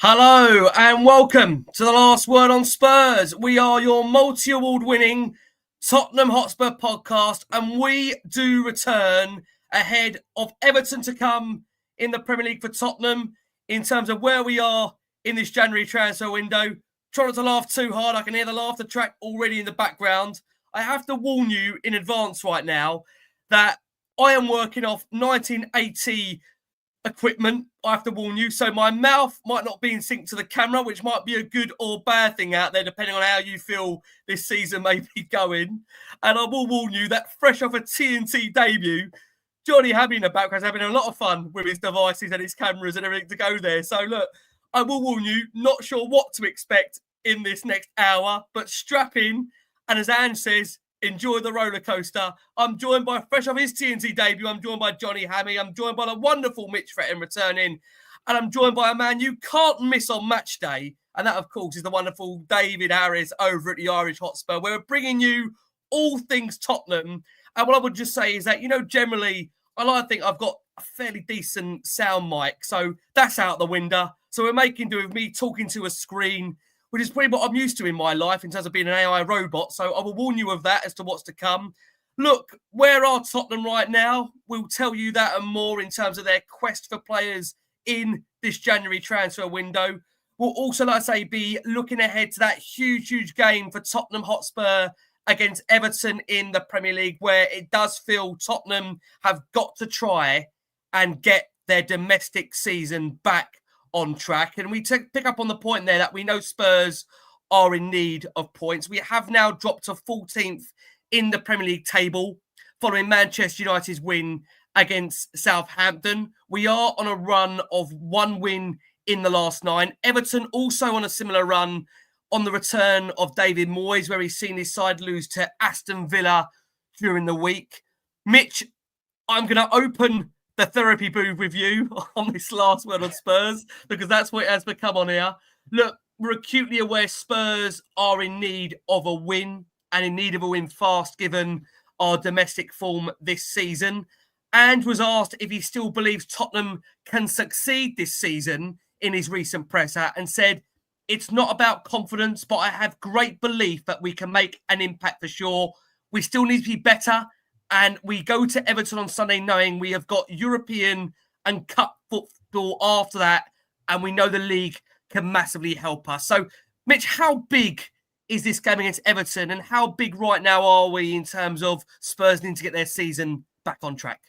Hello and welcome to the Last Word on Spurs. We are your multi-award winning Tottenham Hotspur podcast, and we do return ahead of Everton to come in the Premier League for Tottenham in terms of where we are in this January transfer window. Try not to laugh too hard. I can hear the laughter track already in the background. I have to warn you in advance right now that I am working off 1980 equipment. I have to warn you. So my mouth might not be in sync to the camera, which might be a good or bad thing out there, depending on how you feel this season may be going. And I will warn you that fresh off a TNT debut, Jonny Hamme in the background is having a lot of fun with his devices and his cameras and everything to go there. So look, I will warn you, not sure what to expect in this next hour, but strap in. And as Ange says, enjoy the roller coaster. I'm joined by, fresh off his TNT debut, I'm joined by Jonny Hamme. I'm joined by the wonderful Mitch Fretton returning. And I'm joined by a man you can't miss on match day. And that, of course, is the wonderful David Harris over at the Irish Hotspur. We're bringing you all things Tottenham. And what I would just say is that, generally, I like to think I've got a fairly decent sound mic. So that's out the window. So we're making do with me talking to a screen, which is pretty what I'm used to in my life in terms of being an AI robot. So I will warn you of that as to what's to come. Look, where are Tottenham right now? We'll tell you that and more in terms of their quest for players in this January transfer window. We'll also, like I say, be looking ahead to that huge game for Tottenham Hotspur against Everton in the Premier League, where it does feel Tottenham have got to try and get their domestic season back on track. And we pick up on the point there that we know Spurs are in need of points. We have now dropped to 14th in the Premier League table following Manchester United's win against Southampton. We are on a run of one win in the last 9. Everton also on a similar run on the return of David Moyes, where he's seen his side lose to Aston Villa during the week. Mitch, I'm going to open the therapy booth with you on this Last Word on Spurs, because that's what it has become on here. Look, we're acutely aware Spurs are in need of a win, and in need of a win fast, given our domestic form this season. And was asked if he still believes Tottenham can succeed this season in his recent presser, and said, it's not about confidence, but I have great belief that we can make an impact for sure. We still need to be better. And we go to Everton on Sunday knowing we have got European and cup football after that. And we know the league can massively help us. So, Mitch, how big is this game against Everton? And how big right now are we in terms of Spurs needing to get their season back on track?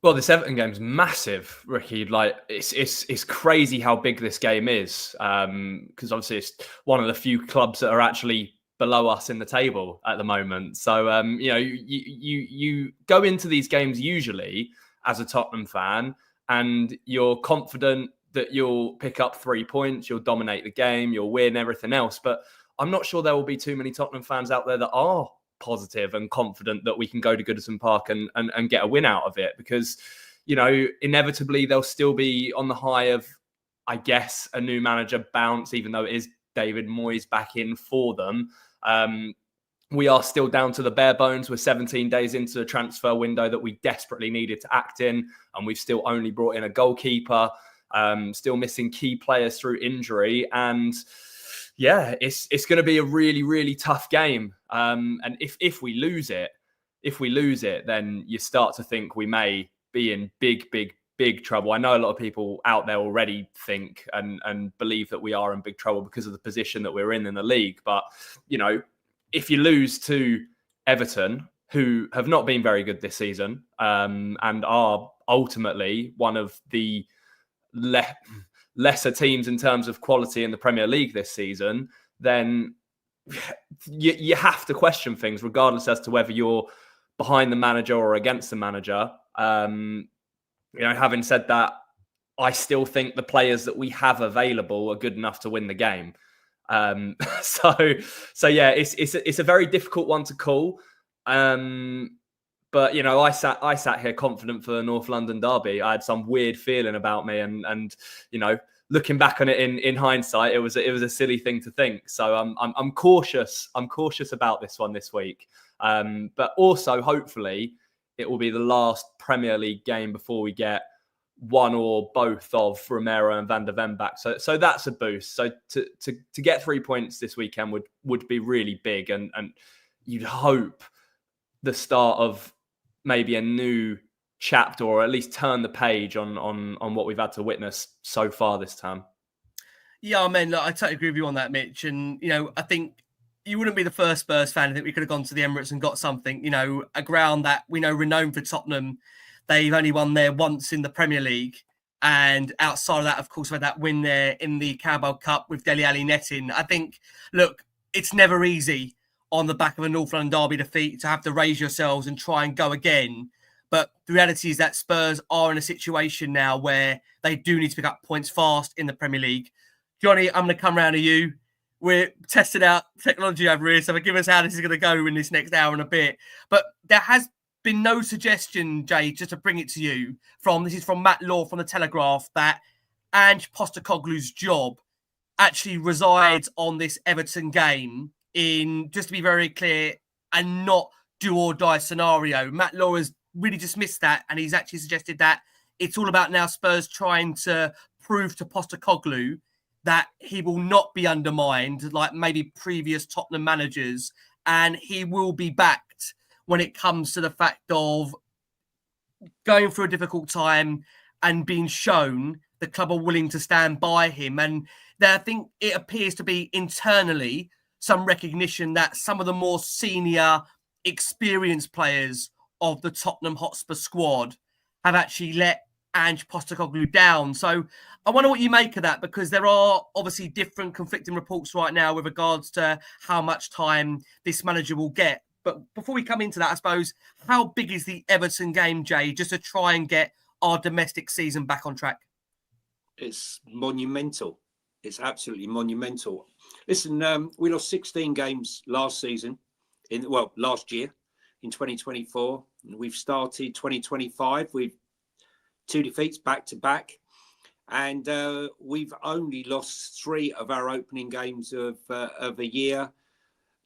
Well, this Everton game's massive, Ricky. Like, it's crazy how big this game is. Because obviously it's one of the few clubs that are actually below us in the table at the moment. So, you go into these games usually as a Tottenham fan, and you're confident that you'll pick up 3 points, you'll dominate the game, you'll win everything else. But I'm not sure there will be too many Tottenham fans out there that are positive and confident that we can go to Goodison Park and get a win out of it, because, inevitably they'll still be on the high of, I guess, a new manager bounce, even though it is David Moyes back in for them. We are still down to the bare bones. We're 17 days into the transfer window that we desperately needed to act in, and we've still only brought in a goalkeeper, still missing key players through injury. And yeah, it's going to be a really, really tough game. And if we lose it, then you start to think we may be in big trouble. I know a lot of people out there already think and believe that we are in big trouble because of the position that we're in the league. But, if you lose to Everton, who have not been very good this season, and are ultimately one of the lesser teams in terms of quality in the Premier League this season, then you have to question things, regardless as to whether you're behind the manager or against the manager. Having said that, I still think the players that we have available are good enough to win the game. So yeah, it's a very difficult one to call. But I sat here confident for the North London derby. I had some weird feeling about me, and looking back on it in hindsight, it was a silly thing to think. So I'm cautious. I'm cautious about this one this week. But also, hopefully, it will be the last Premier League game before we get one or both of Romero and Van der Ven back. So that's a boost. So to get 3 points this weekend would be really big, and you'd hope the start of maybe a new chapter, or at least turn the page on what we've had to witness so far this term. Yeah, I mean, look, I totally agree with you on that, Mitch. And, I think you wouldn't be the first Spurs fan. I think we could have gone to the Emirates and got something, a ground that we know renowned for Tottenham. They've only won there once in the Premier League. And outside of that, of course, we had that win there in the Carabao Cup with Dele Alli netting. I think, look, it's never easy on the back of a North London derby defeat to have to raise yourselves and try and go again. But the reality is that Spurs are in a situation now where they do need to pick up points fast in the Premier League. Jonny, I'm going to come round to you. We're testing out technology over here, so forgive us how this is going to go in this next hour and a bit. But there has been no suggestion, Jay, just to bring it to you, this is from Matt Law from The Telegraph, that Ange Postecoglou's job actually resides on this Everton game in, just to be very clear, and not do or die scenario. Matt Law has really dismissed that, and he's actually suggested that it's all about now Spurs trying to prove to Postecoglou that he will not be undermined like maybe previous Tottenham managers, and he will be backed when it comes to the fact of going through a difficult time and being shown the club are willing to stand by him. And I think it appears to be internally some recognition that some of the more senior, experienced players of the Tottenham Hotspur squad have actually let Ange Postecoglou down. So I wonder what you make of that, because there are obviously different conflicting reports right now with regards to how much time this manager will get. But before we come into that, I suppose, how big is the Everton game, Jay, just to try and get our domestic season back on track? It's monumental. It's absolutely monumental. Listen, we lost 16 games last year in 2024. We've started 2025 with 2 defeats back to back. And we've only lost 3 of our opening games of a year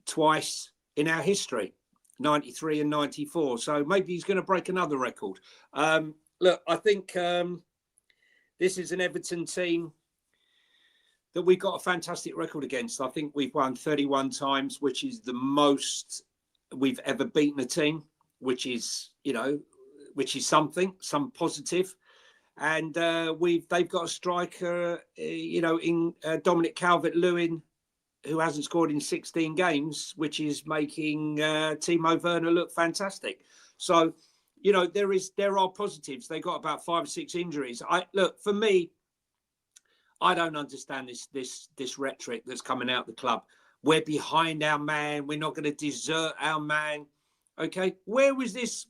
twice in our history, 93 and 94. So maybe he's going to break another record. Look, I think this is an Everton team that we've got a fantastic record against. I think we've won 31 times, which is the most we've ever beaten a team, which is some positive. And they've got a striker, in Dominic Calvert-Lewin, who hasn't scored in 16 games, which is making Timo Werner look fantastic. So, there are positives. They got about 5 or 6 injuries. For me, I don't understand this rhetoric that's coming out of the club. We're behind our man. We're not going to desert our man. Okay, where was this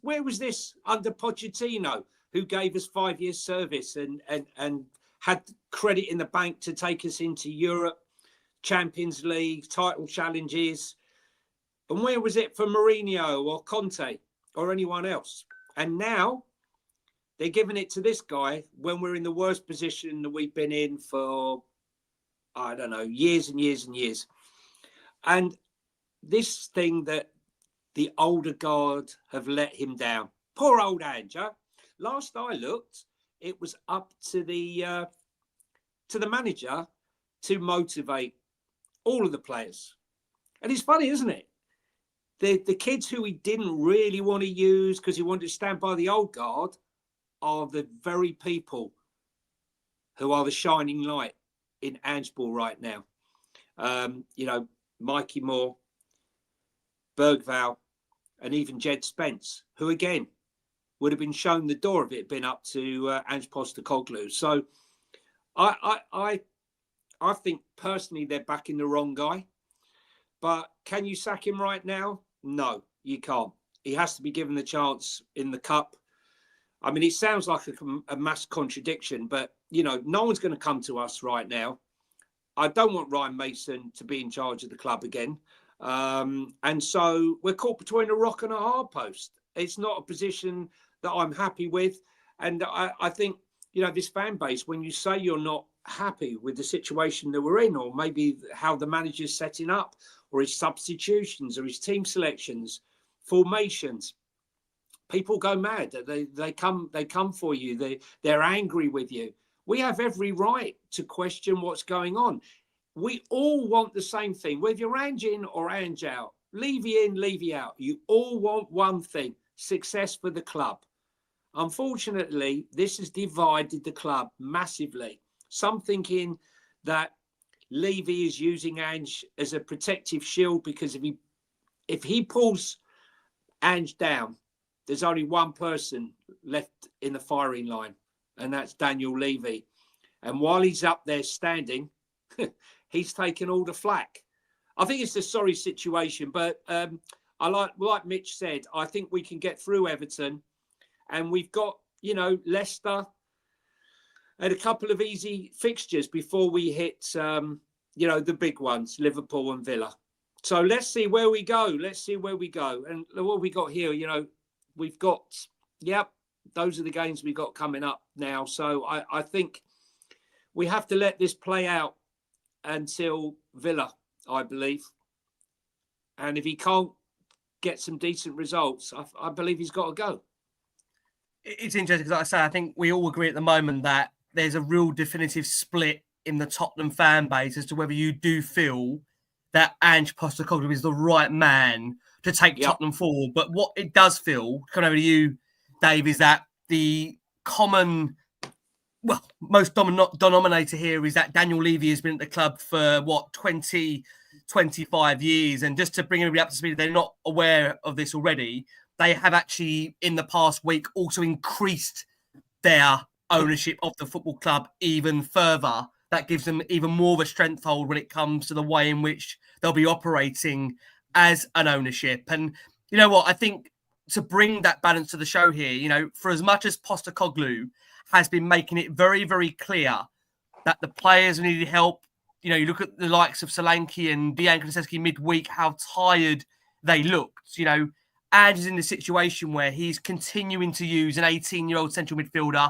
under Pochettino, who gave us 5 years service and had credit in the bank to take us into Europe, Champions League, title challenges? And where was it for Mourinho or Conte or anyone else? And now they're giving it to this guy when we're in the worst position that we've been in for, I don't know, years and years and years. And this thing that the older guard have let him down. Poor old Ange. Huh? Last I looked, it was up to the manager to motivate all of the players. And it's funny, isn't it? The kids who he didn't really want to use because he wanted to stand by the old guard are the very people who are the shining light in Ange Ball right now. Mikey Moore, Bergvall, and even Jed Spence, who again would have been shown the door if it had been up to Ange Postecoglou. So I think personally they're backing the wrong guy. But can you sack him right now? No, you can't. He has to be given the chance in the cup. I mean, it sounds like a mass contradiction, but, no one's going to come to us right now. I don't want Ryan Mason to be in charge of the club again. And so we're caught between a rock and a hard post. It's not a position that I'm happy with. And I think, this fan base, when you say you're not happy with the situation that we're in, or maybe how the manager's setting up, or his substitutions, or his team selections, formations, people go mad. They come for you. They're angry with you. We have every right to question what's going on. We all want the same thing, whether you're Ange in or Ange out, Levy in, Levy out. You all want one thing: success for the club. Unfortunately, this has divided the club massively. Some thinking that Levy is using Ange as a protective shield because if he pulls Ange down, there's only one person left in the firing line, and that's Daniel Levy. And while he's up there standing, he's taken all the flack. I think it's a sorry situation, but I like Mitch said, I think we can get through Everton, and we've got, Leicester and a couple of easy fixtures before we hit, the big ones, Liverpool and Villa. So let's see where we go. And what we got here, we've got, those are the games we've got coming up now. So I think we have to let this play out until Villa, I believe. And if he can't get some decent results, I believe he's got to go. It's interesting because, like I say, I think we all agree at the moment that there's a real definitive split in the Tottenham fan base as to whether you do feel that Ange Postecoglou is the right man to take Tottenham forward. But what it does feel, coming over to you, Dave, is that the common, most denominator here is that Daniel Levy has been at the club for 25 years. And just to bring everybody up to speed, they're not aware of this already. They have actually, in the past week, also increased their ownership of the football club even further. That gives them even more of a strengthhold when it comes to the way in which they'll be operating as an ownership. And you know what? I think to bring that balance to the show here, for as much as Postecoglou has been making it very, very clear that the players needed help, you look at the likes of Solanke and Dejan Kulusevski midweek, how tired they looked. Ange is in the situation where he's continuing to use an 18-year-old central midfielder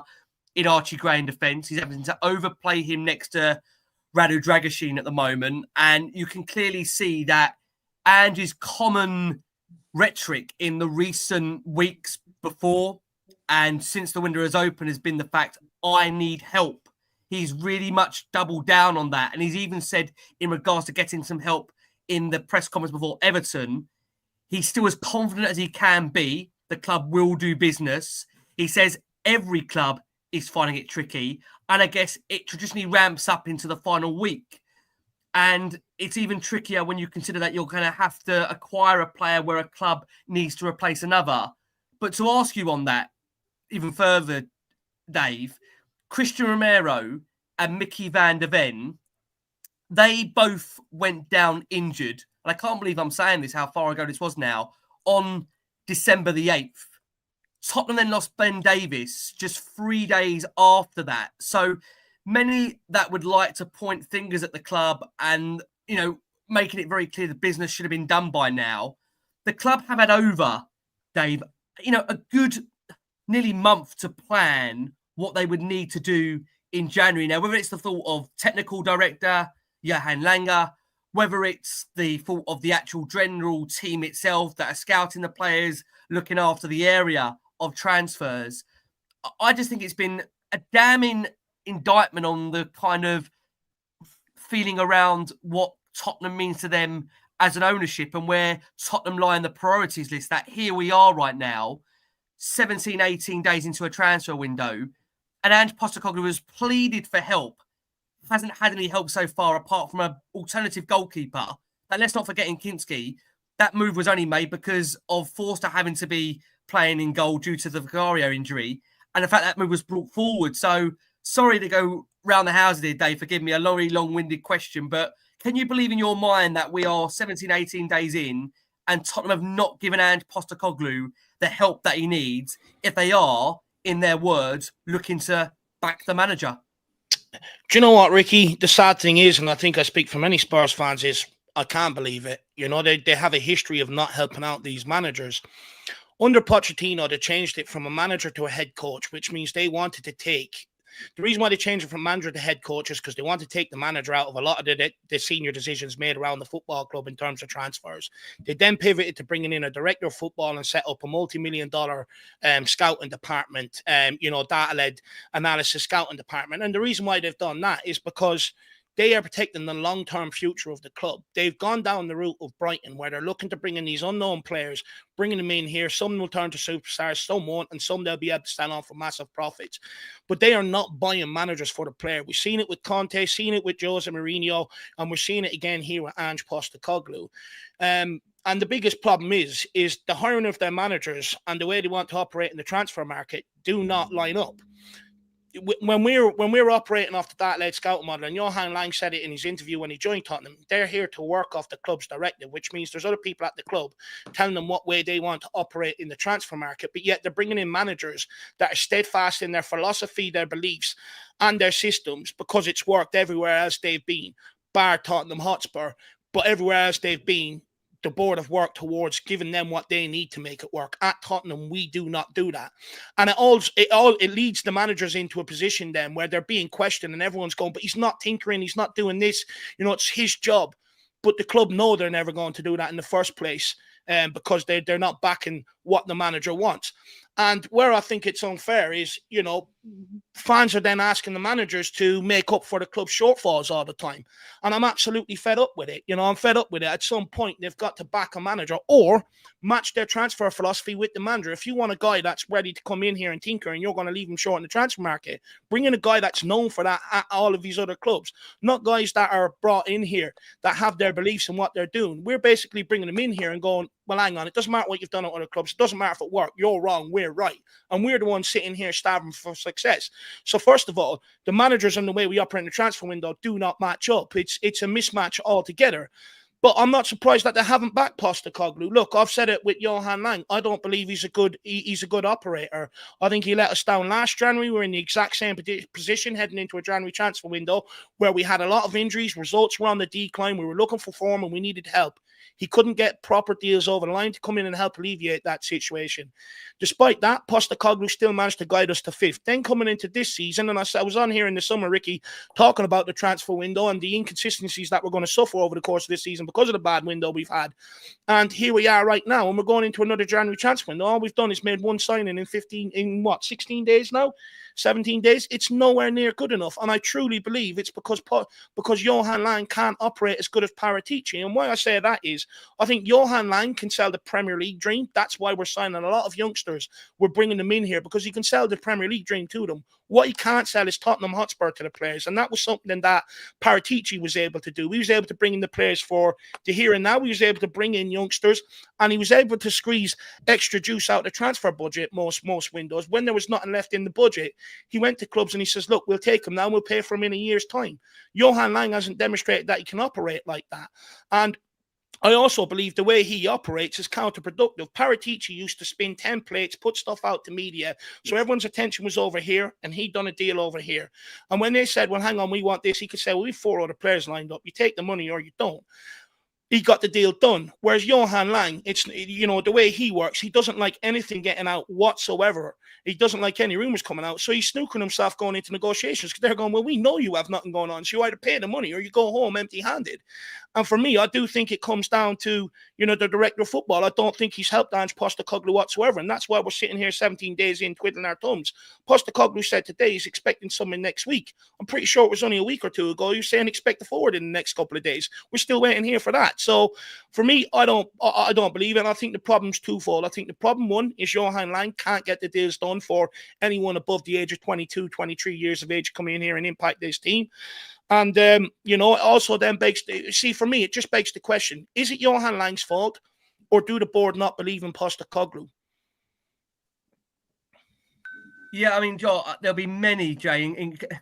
in Archie Gray in defence. He's having to overplay him next to Radu Dragusin at the moment. And you can clearly see that Ange's common rhetoric in the recent weeks before and since the window has opened has been the fact, I need help. He's really much doubled down on that. And he's even said in regards to getting some help in the press conference before Everton, he's still as confident as he can be. The club will do business. He says every club is finding it tricky. And I guess it traditionally ramps up into the final week. And it's even trickier when you consider that you're going to have to acquire a player where a club needs to replace another. But to ask you on that even further, Dave, Christian Romero and Mickey van der Ven, they both went down injured. And I can't believe I'm saying this, how far ago this was now, on December the 8th. Tottenham then lost Ben Davies just 3 days after that. So many that would like to point fingers at the club and, making it very clear the business should have been done by now. The club have had over, Dave, a good nearly month to plan what they would need to do in January. Now, whether it's the thought of technical director, Johan Langer, whether it's the fault of the actual general team itself that are scouting the players, looking after the area of transfers, I just think it's been a damning indictment on the kind of feeling around what Tottenham means to them as an ownership and where Tottenham lie in the priorities list. That here we are right now, 17, 18 days into a transfer window, and Ange Postecoglou has pleaded for help. Hasn't had any help so far apart from an alternative goalkeeper. And let's not forget in Kinski, that move was only made because of Forster having to be playing in goal due to the Vicario injury. And the fact that move was brought forward. So sorry to go round the houses here, Dave, for giving me a very long-winded question. But can you believe in your mind that we are 17, 18 days in and Tottenham have not given Ange Postecoglou the help that he needs if they are, in their words, looking to back the manager? Do you know what, Ricky? The sad thing is, and I think I speak for many Spurs fans, is I can't believe it. They have a history of not helping out these managers. Under Pochettino, they changed it from a manager to a head coach, which means they wanted to take The reason why they changed it from manager to head coach is because they want to take the manager out of a lot of the senior decisions made around the football club in terms of transfers. They then pivoted to bringing in a director of football and set up a multi-million-dollar scouting department, data-led analysis scouting department. And the reason why they've done that is because they are protecting the long-term future of the club. They've gone down the route of Brighton, where they're looking to bring in these unknown players, bringing them in here. Some will turn to superstars, some won't, and some they'll be able to stand on for massive profits. But they are not buying managers for the player. We've seen it with Conte, seen it with Jose Mourinho, and we're seeing it again here with Ange Postecoglou. And the biggest problem is the hiring of their managers and the way they want to operate in the transfer market do not line up. When we're operating off the data-led scouting model, and Johan Lang said it in his interview when he joined Tottenham, they're here to work off the club's directive, which means there's other people at the club telling them what way they want to operate in the transfer market, but yet they're bringing in managers that are steadfast in their philosophy, their beliefs, and their systems because it's worked everywhere else they've been, bar Tottenham Hotspur, but everywhere else they've been, the board have worked towards giving them what they need to make it work. At Tottenham, we do not do that. And it leads the managers into a position then where they're being questioned and everyone's going, but he's not tinkering, he's not doing this, it's his job. But the club know they're never going to do that in the first place because they're not backing what the manager wants. And where I think it's unfair is, fans are then asking the managers to make up for the club's shortfalls all the time. And I'm absolutely fed up with it. I'm fed up with it. At some point, they've got to back a manager or match their transfer philosophy with the manager. If you want a guy that's ready to come in here and tinker and you're going to leave him short in the transfer market, bring in a guy that's known for that at all of these other clubs, not guys that are brought in here that have their beliefs in what they're doing. We're basically bringing them in here and going, well, hang on, it doesn't matter what you've done at other clubs. It doesn't matter if it worked. You're wrong. We're right. And we're the ones sitting here starving for success. So first of all, the managers and the way we operate in the transfer window do not match up. It's a mismatch altogether. But I'm not surprised that they haven't backed Postecoglou. Look, I've said it with Johan Lang. I don't believe he's a good operator. I think he let us down last January. We're in the exact same position heading into a January transfer window where we had a lot of injuries. Results were on the decline. We were looking for form and we needed help. He couldn't get proper deals over the line to come in and help alleviate that situation. Despite that, Postecoglou still managed to guide us to fifth. Then coming into this season, and I was on here in the summer, Ricky, talking about the transfer window and the inconsistencies that we're going to suffer over the course of this season because of the bad window we've had. And here we are right now, and we're going into another January transfer window. All we've done is made one signing in 16 days now? 17 days, it's nowhere near good enough. And I truly believe it's because Johan Lang can't operate as good as Paratici. And why I say that is, I think Johan Lang can sell the Premier League dream. That's why we're signing a lot of youngsters. We're bringing them in here because he can sell the Premier League dream to them. What he can't sell is Tottenham Hotspur to the players. And that was something that Paratici was able to do. He was able to bring in the players for the here and now. He was able to bring in youngsters and he was able to squeeze extra juice out the transfer budget most windows. When there was nothing left in the budget, he went to clubs and he says, look, we'll take him now. We'll pay for him in a year's time. Johan Lang hasn't demonstrated that he can operate like that. And I also believe the way he operates is counterproductive. Paratici used to spin templates, put stuff out to media, so everyone's attention was over here, and he'd done a deal over here. And when they said, well, hang on, we want this, he could say, well, we've 4 other players lined up. You take the money or you don't. He got the deal done. Whereas Johan Lang, it's, the way he works, he doesn't like anything getting out whatsoever. He doesn't like any rumors coming out. So he's snooking himself going into negotiations because they're going, well, we know you have nothing going on. So you either pay the money or you go home empty-handed. And for me, I do think it comes down to, the director of football. I don't think he's helped Ange Postecoglou whatsoever. And that's why we're sitting here 17 days in twiddling our thumbs. Postecoglou said today he's expecting something next week. I'm pretty sure it was only a week or two ago. He was saying expect the forward in the next couple of days. We're still waiting here for that. So for me, I don't believe it. And I think the problem's twofold. I think the problem, one, is Johan Lang can't get the deals done for anyone above the age of 22, 23 years of age coming in here and impact this team. And, it also then for me, it just begs the question, is it Johan Lang's fault or do the board not believe in Postecoglou? Yeah, I mean, Joe, there'll be many, Jay,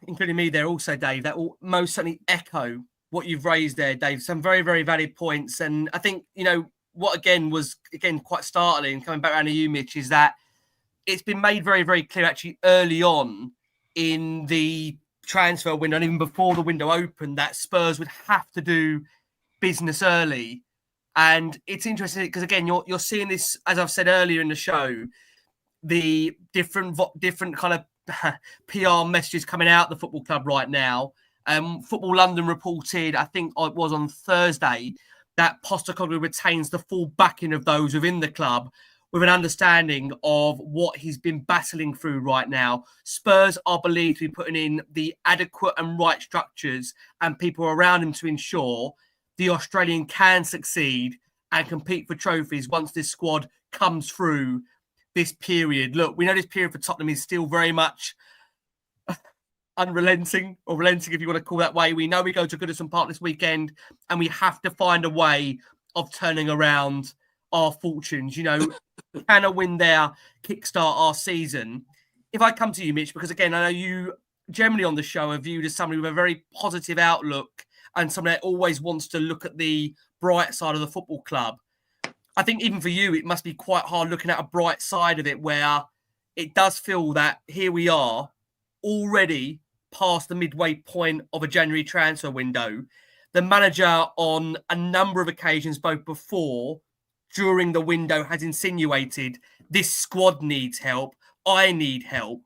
including me there also, Dave, that will most certainly echo what you've raised there, Dave. Some very, very valid points. And I think, what was quite startling, coming back around to you, Mitch, is that it's been made very, very clear actually early on in the transfer window and even before the window opened that Spurs would have to do business early. And it's interesting because, again, you're seeing this, as I've said earlier in the show, the different kind of PR messages coming out of the football club right now. Football London reported, I think it was on Thursday, that Postecoglou retains the full backing of those within the club with an understanding of what he's been battling through right now. Spurs are believed to be putting in the adequate and right structures and people around him to ensure the Australian can succeed and compete for trophies once this squad comes through this period. Look, we know this period for Tottenham is still very much unrelenting, or relenting if you want to call that way. We know we go to Goodison Park this weekend and we have to find a way of turning around our fortunes. You know, can a win there kickstart our season? If I come to you, Mitch, because again, I know you generally on the show are viewed as somebody with a very positive outlook and somebody that always wants to look at the bright side of the football club. I think even for you, it must be quite hard looking at a bright side of it where it does feel that here we are already past the midway point of a January transfer window. The manager on a number of occasions, both before, during the window, has insinuated this squad needs help. I need help.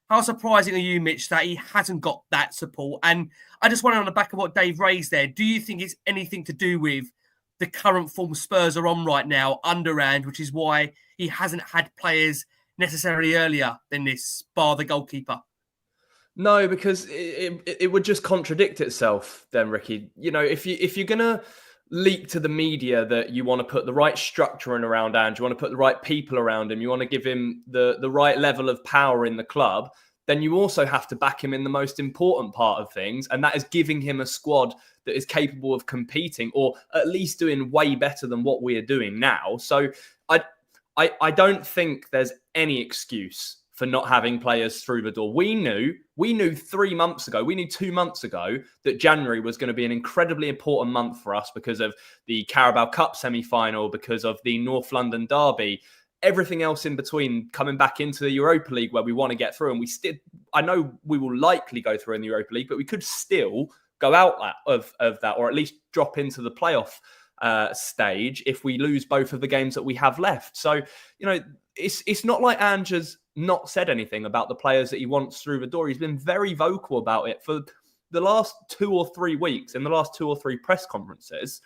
How surprising are you, Mitch, that he hasn't got that support? And I just wonder on the back of what Dave raised there, do you think it's anything to do with the current form Spurs are on right now under Ange, which is why he hasn't had players necessarily earlier than this, bar the goalkeeper? No, because it would just contradict itself then, Ricky. You know, if you're going to leak to the media that you want to put the right structure in around Ange, you want to put the right people around him, you want to give him the right level of power in the club, then you also have to back him in the most important part of things, and that is giving him a squad that is capable of competing, or at least doing way better than what we are doing now. So I don't think there's any excuse for not having players through the door. We knew 3 months ago, we knew 2 months ago that January was going to be an incredibly important month for us because of the Carabao Cup semi-final, because of the North London derby, everything else in between, coming back into the Europa League where we want to get through. And I know we will likely go through in the Europa League, but we could still go out of that, or at least drop into the playoff stage if we lose both of the games that we have left. So, you know, it's not like Ange has not said anything about the players that he wants through the door. He's been very vocal about it for the last 2 or 3 weeks. In the last 2 or 3 press conferences,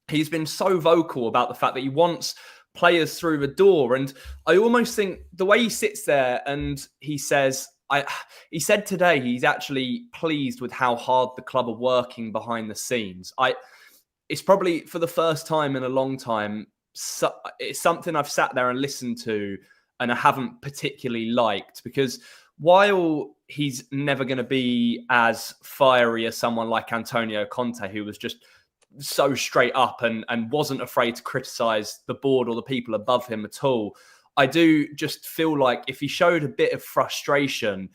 he's been so vocal about the fact that he wants players through the door. And I almost think the way he sits there and he says, he said today he's actually pleased with how hard the club are working behind the scenes. It's probably for the first time in a long time, it's something I've sat there and listened to and I haven't particularly liked, because while he's never going to be as fiery as someone like Antonio Conte, who was just so straight up and wasn't afraid to criticize the board or the people above him at all, I do just feel like if he showed a bit of frustration,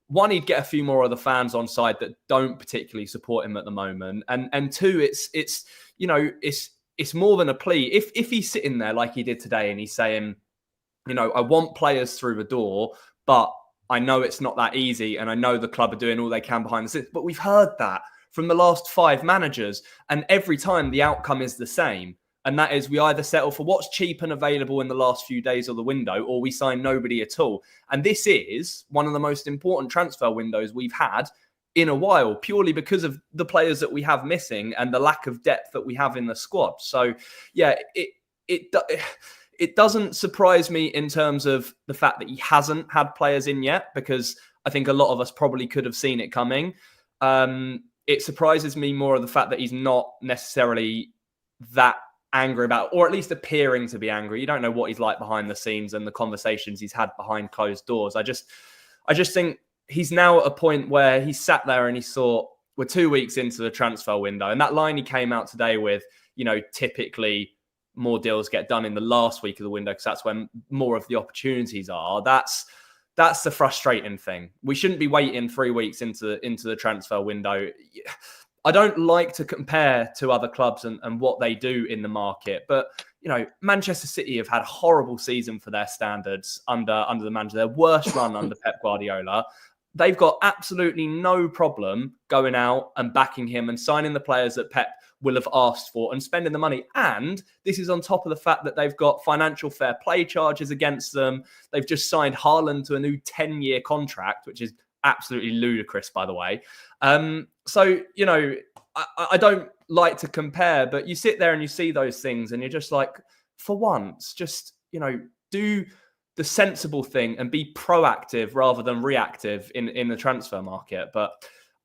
one, he'd get a few more of the fans on side that don't particularly support him at the moment. And two, it's you know, it's more than a plea. If he's sitting there like he did today and he's saying, you know, I want players through the door, but I know it's not that easy. And I know the club are doing all they can behind the scenes. But we've heard that from the last 5 managers. And every time the outcome is the same. And that is, we either settle for what's cheap and available in the last few days of the window, or we sign nobody at all. And this is one of the most important transfer windows we've had in a while, purely because of the players that we have missing and the lack of depth that we have in the squad. So, yeah, it doesn't surprise me in terms of the fact that he hasn't had players in yet, because I think a lot of us probably could have seen it coming. It surprises me more of the fact that he's not necessarily that angry about, or at least appearing to be angry. You don't know what he's like behind the scenes and the conversations he's had behind closed doors. I just think he's now at a point where he sat there and he thought, we're 2 weeks into the transfer window. And that line he came out today with, you know, typically more deals get done in the last week of the window because that's when more of the opportunities are. That's the frustrating thing. We shouldn't be waiting 3 weeks into the transfer window. I don't like to compare to other clubs and what they do in the market, but you know, Manchester City have had a horrible season for their standards under the manager. Their worst run under Pep Guardiola. they've got absolutely no problem going out and backing him and signing the players that Pep will have asked for and spending the money. And this is on top of the fact that they've got financial fair play charges against them. They've just signed Haaland to a new 10-year contract, which is absolutely ludicrous, by the way. So, you know, I don't like to compare, but you sit there and you see those things and you're just like, for once, just, you know, do the sensible thing and be proactive rather than reactive in the transfer market. But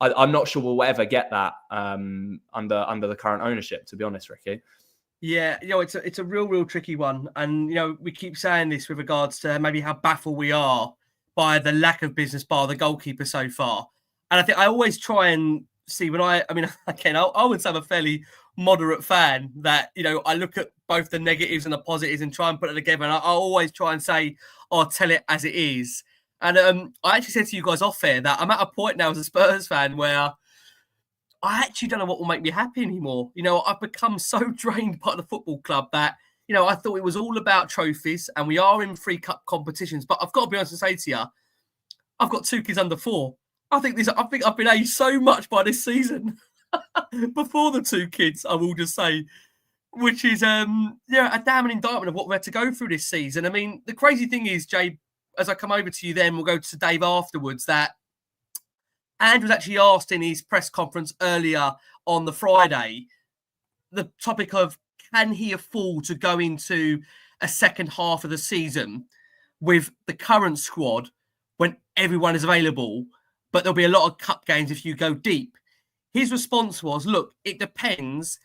I'm not sure we'll ever get that under the current ownership, to be honest, Ricky. Yeah, you know, it's a real tricky one. And, you know, we keep saying this with regards to maybe how baffled we are by the lack of business by the goalkeeper so far. And I think I always try and see when I would say I'm a fairly moderate fan that, you know, I look at both the negatives and the positives and try and put it together. And I always try and say, I'll tell it as it is. And I actually said to you guys off air that I'm at a point now as a Spurs fan where I actually don't know what will make me happy anymore. You know, I've become so drained by the football club that, you know, I thought it was all about trophies and we are in free cup competitions. But I've got to be honest and say to you, I've got 2 kids under 4. I think I've been aged so much by this season before the 2 kids, I will just say, which is a damning indictment of what we had to go through this season. I mean, the crazy thing is, Jay, as I come over to you then, we'll go to Dave afterwards, that Ange was actually asked in his press conference earlier on the Friday, the topic of can he afford to go into a second half of the season with the current squad when everyone is available, but there'll be a lot of cup games if you go deep. His response was, look, it depends,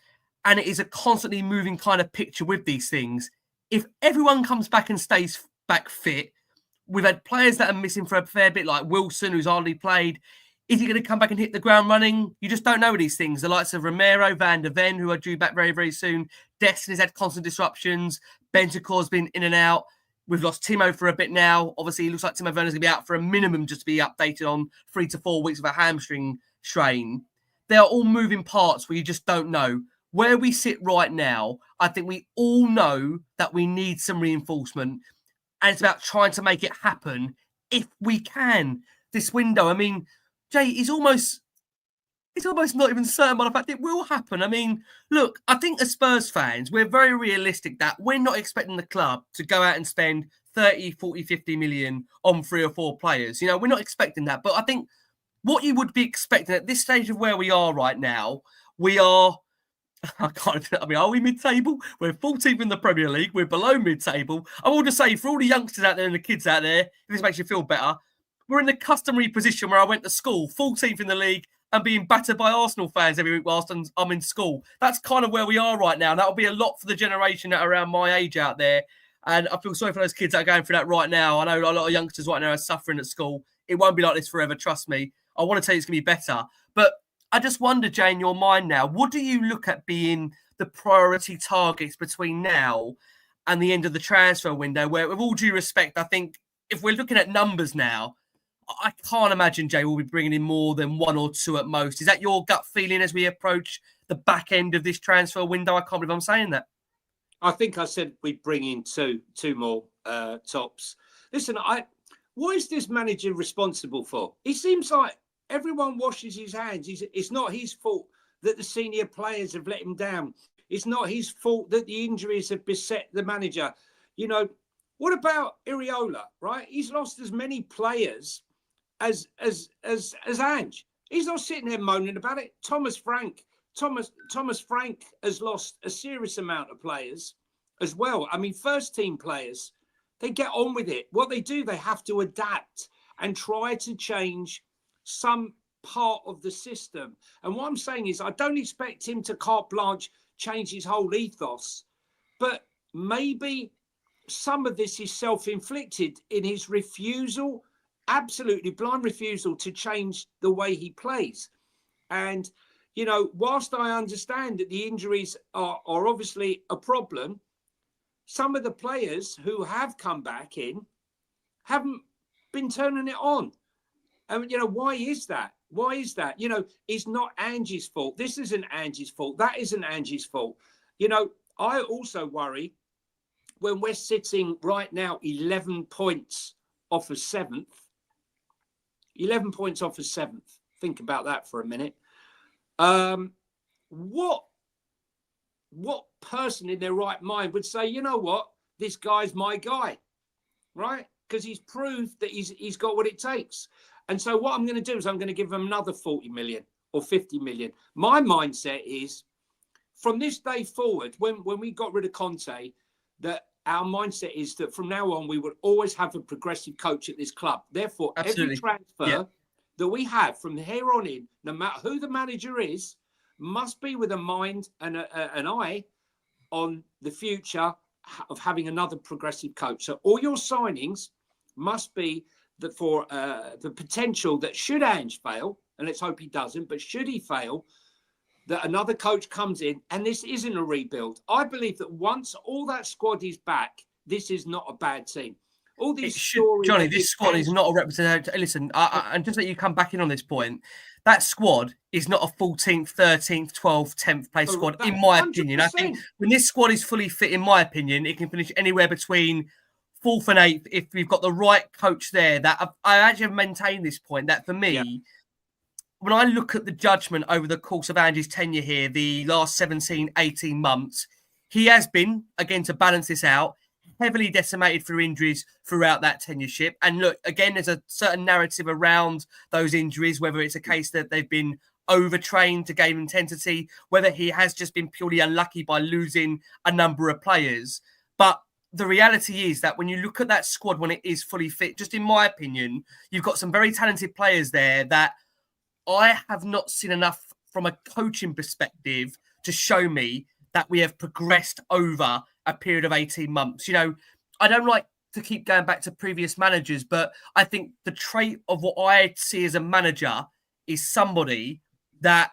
and it is a constantly moving kind of picture with these things. If everyone comes back and stays back fit, we've had players that are missing for a fair bit, like Wilson, who's hardly played. Is he going to come back and hit the ground running? You just don't know these things. The likes of Romero, Van der Ven, who are due back very, very soon. Destiny's had constant disruptions. Bentancur's been in and out. We've lost Timo for a bit now. Obviously, it looks like Timo Werner's going to be out for a minimum just to be updated on 3 to 4 weeks of a hamstring strain. They are all moving parts where you just don't know. Where we sit right now, I think we all know that we need some reinforcement. And it's about trying to make it happen if we can this window. I mean, Jay, it's almost not even certain by the fact it will happen. I mean, look, I think as Spurs fans, we're very realistic that we're not expecting the club to go out and spend 30, 40, 50 million on 3 or 4 players. You know, we're not expecting that. But I think what you would be expecting at this stage of where we are right now, we are, are we mid-table? We're 14th in the Premier League. We're below mid-table. I will just say, for all the youngsters out there and the kids out there, if this makes you feel better, we're in the customary position where I went to school, 14th in the league, and being battered by Arsenal fans every week whilst I'm in school. That's kind of where we are right now. And that'll be a lot for the generation that are around my age out there. And I feel sorry for those kids that are going through that right now. I know a lot of youngsters right now are suffering at school. It won't be like this forever, trust me. I want to tell you it's going to be better. But I just wonder, Jay, in your mind now, what do you look at being the priority targets between now and the end of the transfer window, where, with all due respect, I think if we're looking at numbers now, I can't imagine, Jay, we'll be bringing in more than 1 or 2 at most. Is that your gut feeling as we approach the back end of this transfer window? I can't believe I'm saying that. I think I said we'd bring in two more tops. Listen, what is this manager responsible for? It seems like everyone washes his hands. It's not his fault that the senior players have let him down. It's not his fault that the injuries have beset the manager. You know, what about Iriah, right? He's lost as many players as Ange. He's not sitting there moaning about it. Thomas Frank has lost a serious amount of players as well. I mean, first team players, they get on with it. What they do, they have to adapt and try to change some part of the system. And what I'm saying is, I don't expect him to carte blanche change his whole ethos, but maybe some of this is self-inflicted in his refusal, absolutely blind refusal to change the way he plays. And, you know, whilst I understand that the injuries are obviously a problem, some of the players who have come back in haven't been turning it on. And, you know, why is that? Why is that? You know, it's not Ange's fault. This isn't Ange's fault. That isn't Ange's fault. You know, I also worry when we're sitting right now 11 points off of 7th, 11 points off of 7th. Think about that for a minute. What person in their right mind would say, you know what, this guy's my guy, right? Because he's proved that he's got what it takes. And so what I'm going to do is I'm going to give him another 40 million or 50 million. My mindset is, from this day forward, when we got rid of Conte, that our mindset is that from now on, we will always have a progressive coach at this club. Therefore, every transfer that we have from here on in, no matter who the manager is, must be with a mind and an eye on the future of having another progressive coach. So all your signings must be that for the potential that should Ange fail, and let's hope he doesn't, but should he fail, that another coach comes in, and this isn't a rebuild. I believe that once all that squad is back, this is not a bad team. All these stories, Johnny, this squad is not a representative. Listen, and just let you come back in on this point. That squad is not a 14th, 13th, 12th, 10th place squad, in my opinion. I think when this squad is fully fit, in my opinion, it can finish anywhere between 4th and 8th if we've got the right coach there. That I actually have maintained this point that for me, when I look at the judgment over the course of Ange's tenure here, the last 17, 18 months, he has been, again, to balance this out, heavily decimated through injuries throughout that tenureship. And look, again, there's a certain narrative around those injuries, whether it's a case that they've been overtrained to game intensity, whether he has just been purely unlucky by losing a number of players. But the reality is that when you look at that squad, when it is fully fit, just in my opinion, you've got some very talented players there that I have not seen enough from a coaching perspective to show me that we have progressed over a period of 18 months. You know, I don't like to keep going back to previous managers, but I think the trait of what I see as a manager is somebody that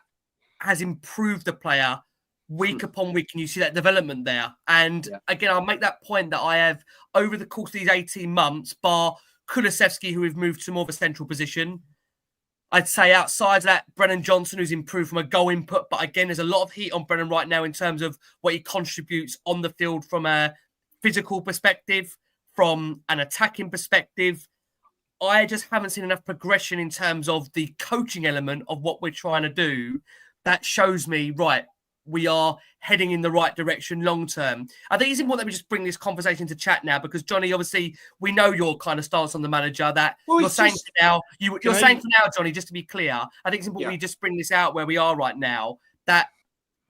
has improved the player week upon week, and you see that development there. And again, I'll make that point that I have, over the course of these 18 months, bar Kulusevski, who we've moved to more of a central position, I'd say outside of that, Brennan Johnson, who's improved from a goal input. But again, there's a lot of heat on Brennan right now in terms of what he contributes on the field from a physical perspective, from an attacking perspective. I just haven't seen enough progression in terms of the coaching element of what we're trying to do. That shows me, right, we are heading in the right direction long term. I think it's important that we just bring this conversation to chat now, because Johnny, obviously, we know your kind of stance on the manager. That you're saying for now, you're saying for now, Johnny, just to be clear, I think it's important we just bring this out where we are right now. That,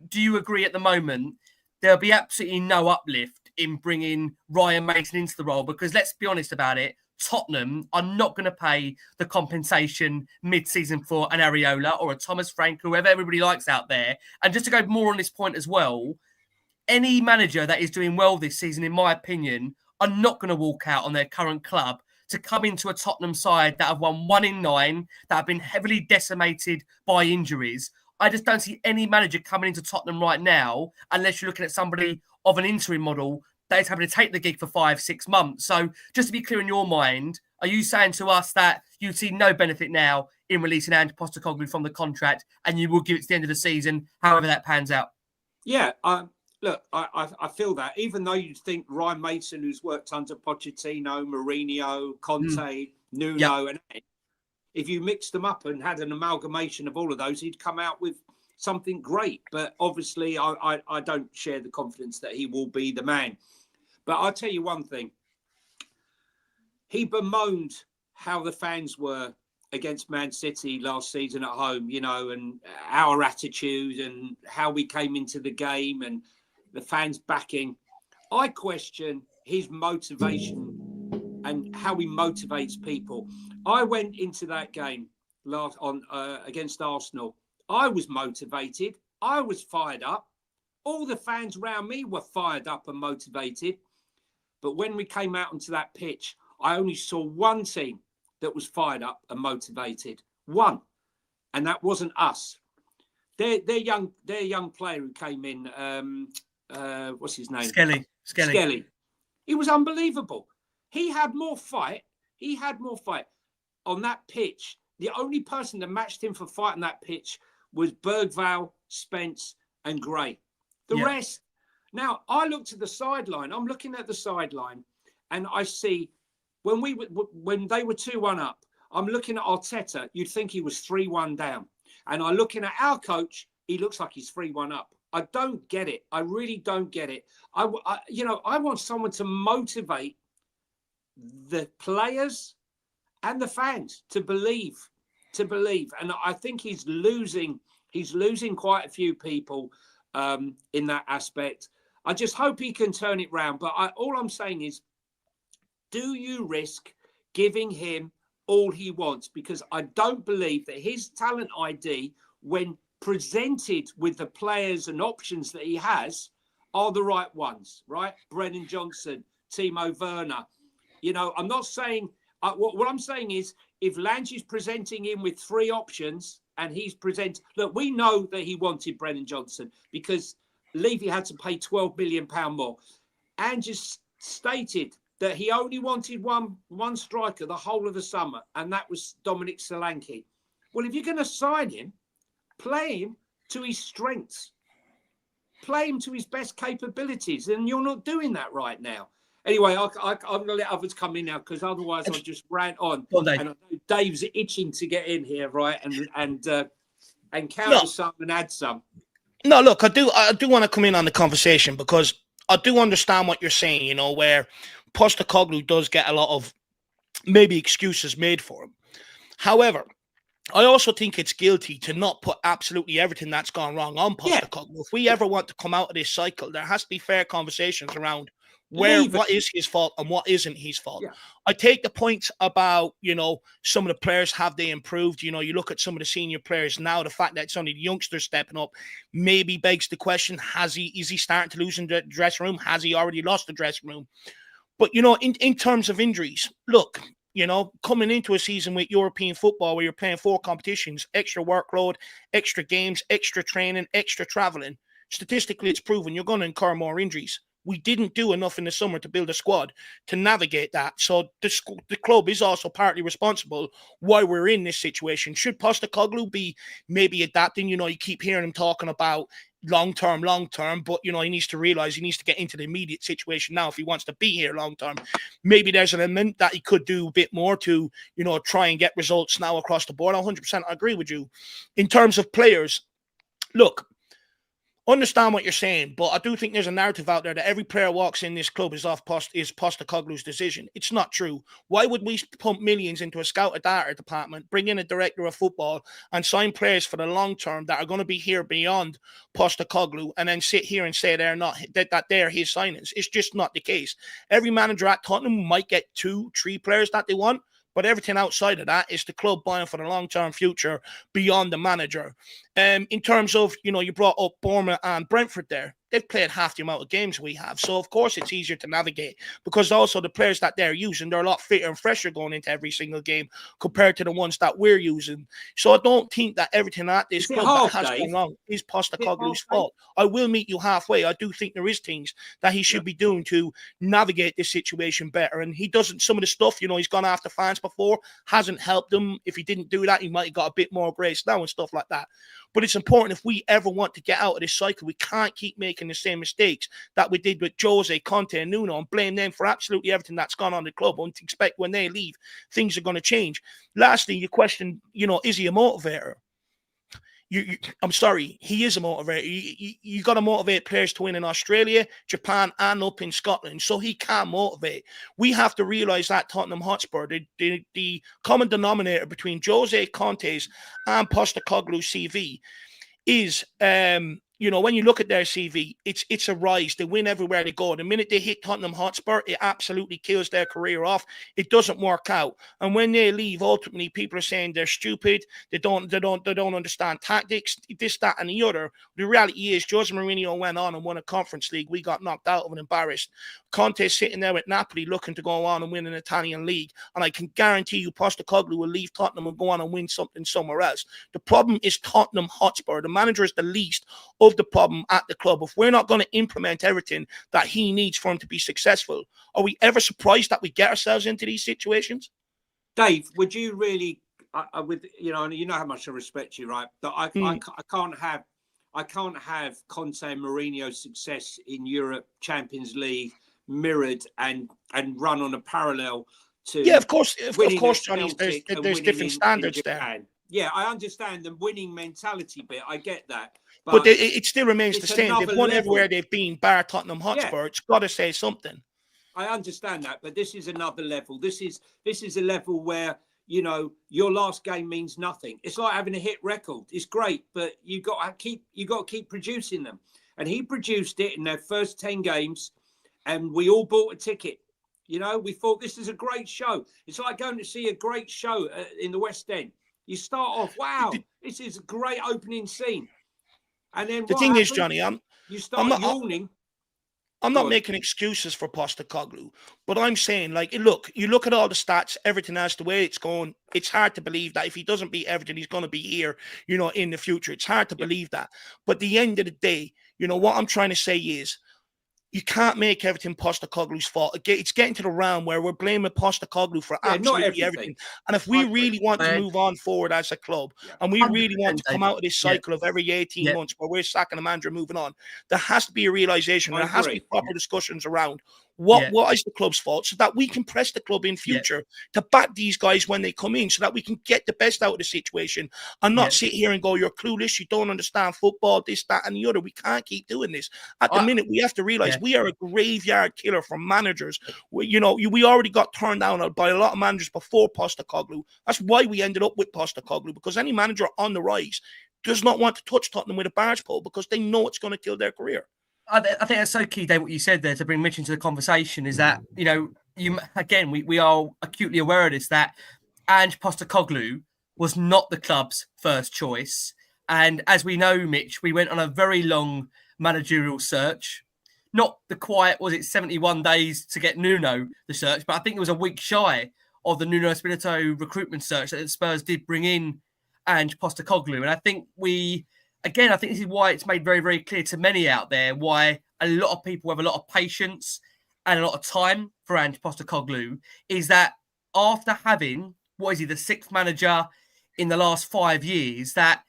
do you agree at the moment there'll be absolutely no uplift in bringing Ryan Mason into the role? Because let's be honest about it, Tottenham are not going to pay the compensation mid-season for an Iriah or a Thomas Frank, whoever everybody likes out there. And just to go more on this point as well, any manager that is doing well this season, in my opinion, are not going to walk out on their current club to come into a Tottenham side that have won 1 in 9, that have been heavily decimated by injuries. I just don't see any manager coming into Tottenham right now, unless you're looking at somebody of an interim model that is having to take the gig for 5-6 months. So just to be clear in your mind, are you saying to us that you see no benefit now in releasing Ange Postecoglou from the contract, and you will give it to the end of the season, however that pans out? Yeah, look, I feel that. Even though you'd think Ryan Mason, who's worked under Pochettino, Mourinho, Conte, Nuno, and if you mixed them up and had an amalgamation of all of those, he'd come out with something great. But obviously, I don't share the confidence that he will be the man. But I'll tell you one thing. He bemoaned how the fans were against Man City last season at home, you know, and our attitude and how we came into the game and the fans backing. I question his motivation and how he motivates people. I went into that game against Arsenal. I was motivated. I was fired up. All the fans around me were fired up and motivated. But when we came out onto that pitch, I only saw one team that was fired up and motivated. One. And that wasn't us. Their young player who came in, what's his name? Skelly. He was unbelievable. He had more fight. On that pitch. The only person that matched him for fight on that pitch was Bergvall, Spence, and Gray. The rest. Now, I looked at the sideline. I'm looking at the sideline, and I see when they were 2-1 up, I'm looking at Arteta. You'd think he was 3-1 down. And I'm looking at our coach. He looks like he's 3-1 up. I don't get it. I really don't get it. I want someone to motivate the players and the fans to believe. And I think he's losing quite a few people in that aspect. I just hope he can turn it round. But all I'm saying is, do you risk giving him all he wants? Because I don't believe that his talent ID, when presented with the players and options that he has, are the right ones, right? Brennan Johnson, Timo Werner. I'm not saying, what I'm saying is, if Lange is presenting him with 3 options and he's look, we know that he wanted Brennan Johnson because Levy had to pay £12 million more. Ange has stated that he only wanted one striker the whole of the summer, and that was Dominic Solanke. Well, if you're going to sign him, play him to his strengths. Play him to his best capabilities, and you're not doing that right now. Anyway, I'm going to let others come in now because otherwise I'll just rant on. Well, Dave. And I know Dave's itching to get in here, right? And counter some and add some. No, look, I do want to come in on the conversation because I do understand what you're saying, where Postecoglou does get a lot of maybe excuses made for him. However, I also think it's guilty to not put absolutely everything that's gone wrong on Postecoglou. Yeah. If we ever want to come out of this cycle, there has to be fair conversations around what is his fault and what isn't his fault. Yeah. I take the points about, some of the players, have they improved? You look at some of the senior players now, the fact that it's only the youngsters stepping up maybe begs the question, is he starting to lose in the dressing room? Has he already lost the dressing room? But, in terms of injuries, look, coming into a season with European football where you're playing 4 competitions, extra workload, extra games, extra training, extra traveling, statistically it's proven you're going to incur more injuries. We didn't do enough in the summer to build a squad to navigate that. So the club is also partly responsible why we're in this situation. Should Postecoglou be maybe adapting? You keep hearing him talking about long-term, but, he needs to realize he needs to get into the immediate situation now if he wants to be here long-term. Maybe there's an element that he could do a bit more to, try and get results now across the board. 100% I agree with you. In terms of players, look, understand what you're saying, but I do think there's a narrative out there that every player walks in this club is Postecoglou's decision. It's not true. Why would we pump millions into a scout and data department, bring in a director of football, and sign players for the long term that are going to be here beyond Postecoglou, and then sit here and say they're not that they're his signings? It's just not the case. Every manager at Tottenham might get 2-3 players that they want, but everything outside of that is the club buying for the long-term future beyond the manager. In terms of, you brought up Bournemouth and Brentford there. They've played half the amount of games we have. So, of course, it's easier to navigate because also the players that they're using, they're a lot fitter and fresher going into every single game compared to the ones that we're using. So I don't think that everything at this club that has gone wrong is Postecoglou's fault. I will meet you halfway. I do think there is things that he should be doing to navigate this situation better. And he doesn't, some of the stuff, he's gone after fans before, hasn't helped them. If he didn't do that, he might have got a bit more grace now and stuff like that. But it's important if we ever want to get out of this cycle, we can't keep making the same mistakes that we did with Jose, Conte, and Nuno and blame them for absolutely everything that's gone on in the club and expect when they leave, things are going to change. Lastly, your question, is he a motivator? I'm sorry, he is a motivator. You got to motivate players to win in Australia, Japan, and up in Scotland, so he can motivate. We have to realise that Tottenham Hotspur, the common denominator between Jose, Conte's, and Postecoglou's CV is, when you look at their CV, it's a rise. They win everywhere they go. The minute they hit Tottenham Hotspur, it absolutely kills their career off. It doesn't work out. And when they leave, ultimately, people are saying they're stupid. They don't understand tactics, this, that, and the other. The reality is, Jose Mourinho went on and won a Conference League. We got knocked out of and embarrassed. Conte's sitting there with Napoli looking to go on and win an Italian league. And I can guarantee you Postecoglou will leave Tottenham and go on and win something somewhere else. The problem is Tottenham Hotspur. The manager is the least of the problem at the club. If we're not going to implement everything that he needs for him to be successful, are we ever surprised that we get ourselves into these situations? Dave, would you really, you know how much I respect you, right? That I can't have Conte and Mourinho's success in Europe, Champions League mirrored and run on a parallel to Yeah, of course, winning Johnny. at Celtic and There's winning different in standards there. Japan. Yeah, I understand the winning mentality bit. I get that. But it still remains the it's same. They've another won level. everywhere they've been, bar Tottenham Hotspur. Yeah. It's got to say something. I understand that, but this is another level. This is a level where, you know, your last game means nothing. It's like having a hit record. It's great, but you got to keep producing them. And he produced it in their first 10 games, and we all bought a ticket. You know, we thought this is a great show. It's like going to see a great show in the West End. You start off, wow, this is a great opening scene. And then the thing is, Johnny, you start yawning. I'm not making excuses for Postecoglou, but I'm saying, like, look, you look at all the stats, everything else, the way it's going, it's hard to believe that if he doesn't beat Everton, he's going to be here, you know, in the future. It's hard to believe that. But at the end of the day, you know, what I'm trying to say is, you can't make everything Postecoglou's fault. It's getting to the round where we're blaming Postecoglou for absolutely everything. And if we really want to move on forward as a club, and we really want to come out of this cycle of every 18 months where we're sacking a manager and moving on, there has to be a realization. There has to be proper discussions around what is the club's fault, so that we can press the club in future to back these guys when they come in, so that we can get the best out of the situation and not sit here and go, you're clueless, you don't understand football, this, that, and the other. We can't keep doing this. At the minute, we have to realize we are a graveyard killer for managers. We already got turned down by a lot of managers before Postecoglou. That's why we ended up with Postecoglou, because any manager on the rise does not want to touch Tottenham with a barge pole because they know it's going to kill their career. I think that's so key, Dave, what you said there to bring Mitch into the conversation is that, you know, we are acutely aware of this, that Ange Postecoglou was not the club's first choice. And as we know, Mitch, we went on a very long managerial search. Not the quiet, 71 days to get Nuno, the search, but I think it was a week shy of the Nuno Espirito recruitment search that the Spurs did bring in Ange Postecoglou. And I think I think this is why it's made very, very clear to many out there why a lot of people have a lot of patience and a lot of time for Ange Postecoglou, is that after having, the sixth manager in the last 5 years, that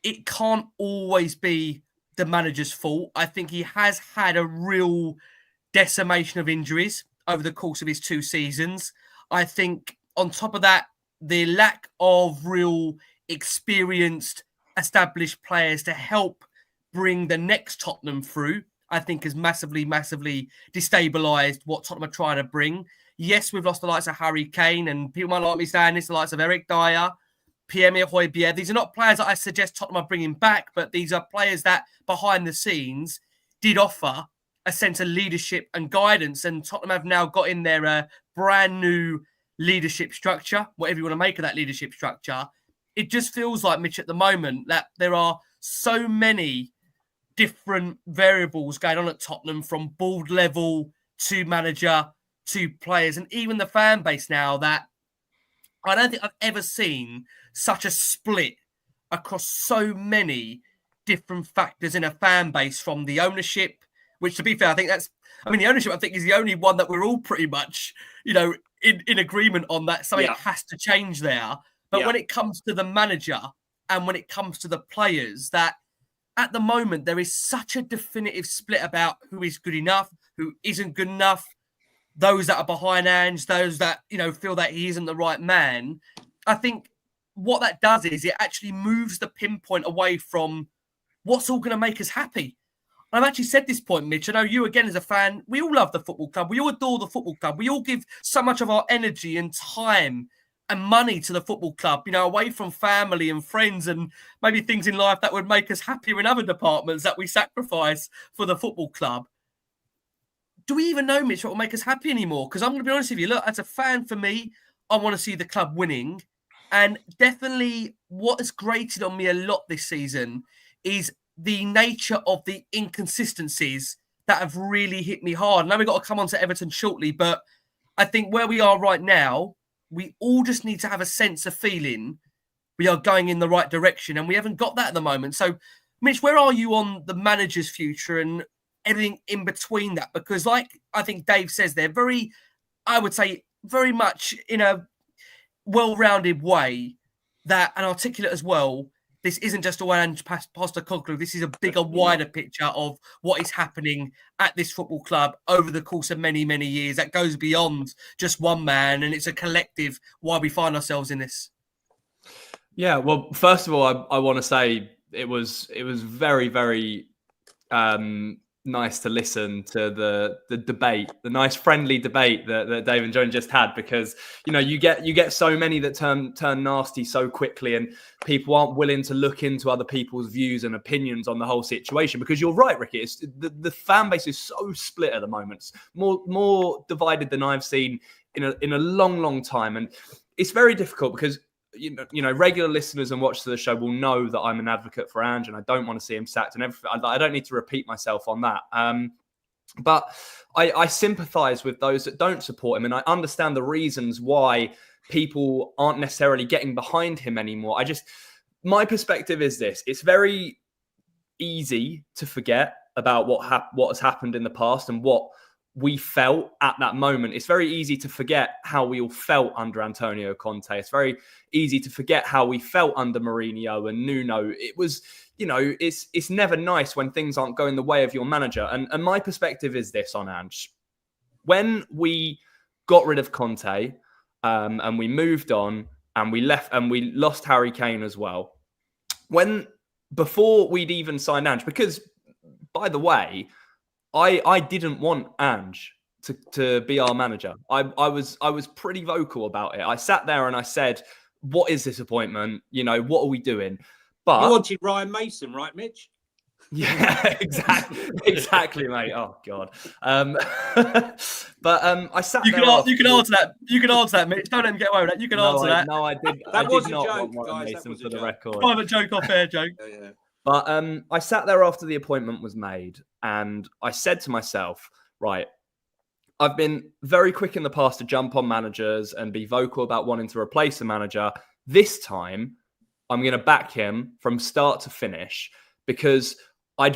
it can't always be the manager's fault. I think he has had a real decimation of injuries over the course of his 2 seasons. I think on top of that, the lack of real experienced, established players to help bring the next Tottenham through, I think has massively, massively destabilised what Tottenham are trying to bring. Yes, we've lost the likes of Harry Kane, and people might like me saying this, the likes of Eric Dyer, Pierre-Emile Højbjerg. These are not players that I suggest Tottenham are bringing back, but these are players that behind the scenes did offer a sense of leadership and guidance, and Tottenham have now got in their brand new leadership structure, whatever you want to make of that leadership structure. It just feels like, Mitch, at the moment, that there are so many different variables going on at Tottenham, from board level to manager to players and even the fan base now, that I don't think I've ever seen such a split across so many different factors in a fan base, from the ownership, which, to be fair, the ownership, I think, is the only one that we're all pretty much, in agreement on, that something has to change there. But when it comes to the manager and when it comes to the players, that at the moment there is such a definitive split about who is good enough, who isn't good enough, those that are behind Ange, those that, feel that he isn't the right man. I think what that does is it actually moves the pinpoint away from what's all going to make us happy. I've actually said this point, Mitch. I know you, again, as a fan, we all love the football club. We all adore the football club. We all give so much of our energy and time and money to the football club, away from family and friends and maybe things in life that would make us happier in other departments that we sacrifice for the football club. Do we even know, Mitch, what will make us happy anymore? Because I'm going to be honest with you, look, as a fan, for me, I want to see the club winning. And definitely what has grated on me a lot this season is the nature of the inconsistencies that have really hit me hard. Now we've got to come on to Everton shortly, but I think where we are right now, we all just need to have a sense of feeling we are going in the right direction, and we haven't got that at the moment. So, Mitch, where are you on the manager's future and everything in between that? Because like I think Dave says, they're very much in a well-rounded way, that and articulate as well, this isn't just all Ange Postecoglou. This is a bigger, wider picture of what is happening at this football club over the course of many, many years. That goes beyond just one man, and it's a collective why we find ourselves in this. Yeah, well, first of all, I want to say it was very, very nice to listen to the debate, the nice friendly debate that Dave and John just had, because you get so many that turn nasty so quickly, and people aren't willing to look into other people's views and opinions on the whole situation. Because you're right, Ricky, it's the fan base is so split at the moment. It's more divided than I've seen in a long time, and it's very difficult because regular listeners and watchers of the show will know that I'm an advocate for Ange, and I don't want to see him sacked and everything. I don't need to repeat myself on that. But I sympathise with those that don't support him, and I understand the reasons why people aren't necessarily getting behind him anymore. My perspective is this: it's very easy to forget about what has happened in the past and what we felt at that moment. It's very easy to forget how we all felt under Antonio Conte. It's very easy to forget how we felt under Mourinho and Nuno. It was, it's never nice when things aren't going the way of your manager. And my perspective is this on Ange. When we got rid of Conte and we moved on and we left and we lost Harry Kane as well, before we'd even signed Ange, because by the way, I didn't want Ange to be our manager. I was pretty vocal about it. I sat there and I said, "What is this appointment? What are we doing?" But you wanted Ryan Mason, right, Mitch? Yeah, exactly, mate. Oh God. But I sat. You can answer that. You can answer that, Mitch. Don't let him get away with that. You can answer that. No, I did. That was a not joke, want Ryan guys. Mason That was for a the joke. record. Private joke or fair joke. Yeah. But I sat there after the appointment was made, and I said to myself, right, I've been very quick in the past to jump on managers and be vocal about wanting to replace the manager. This time, I'm going to back him from start to finish, because I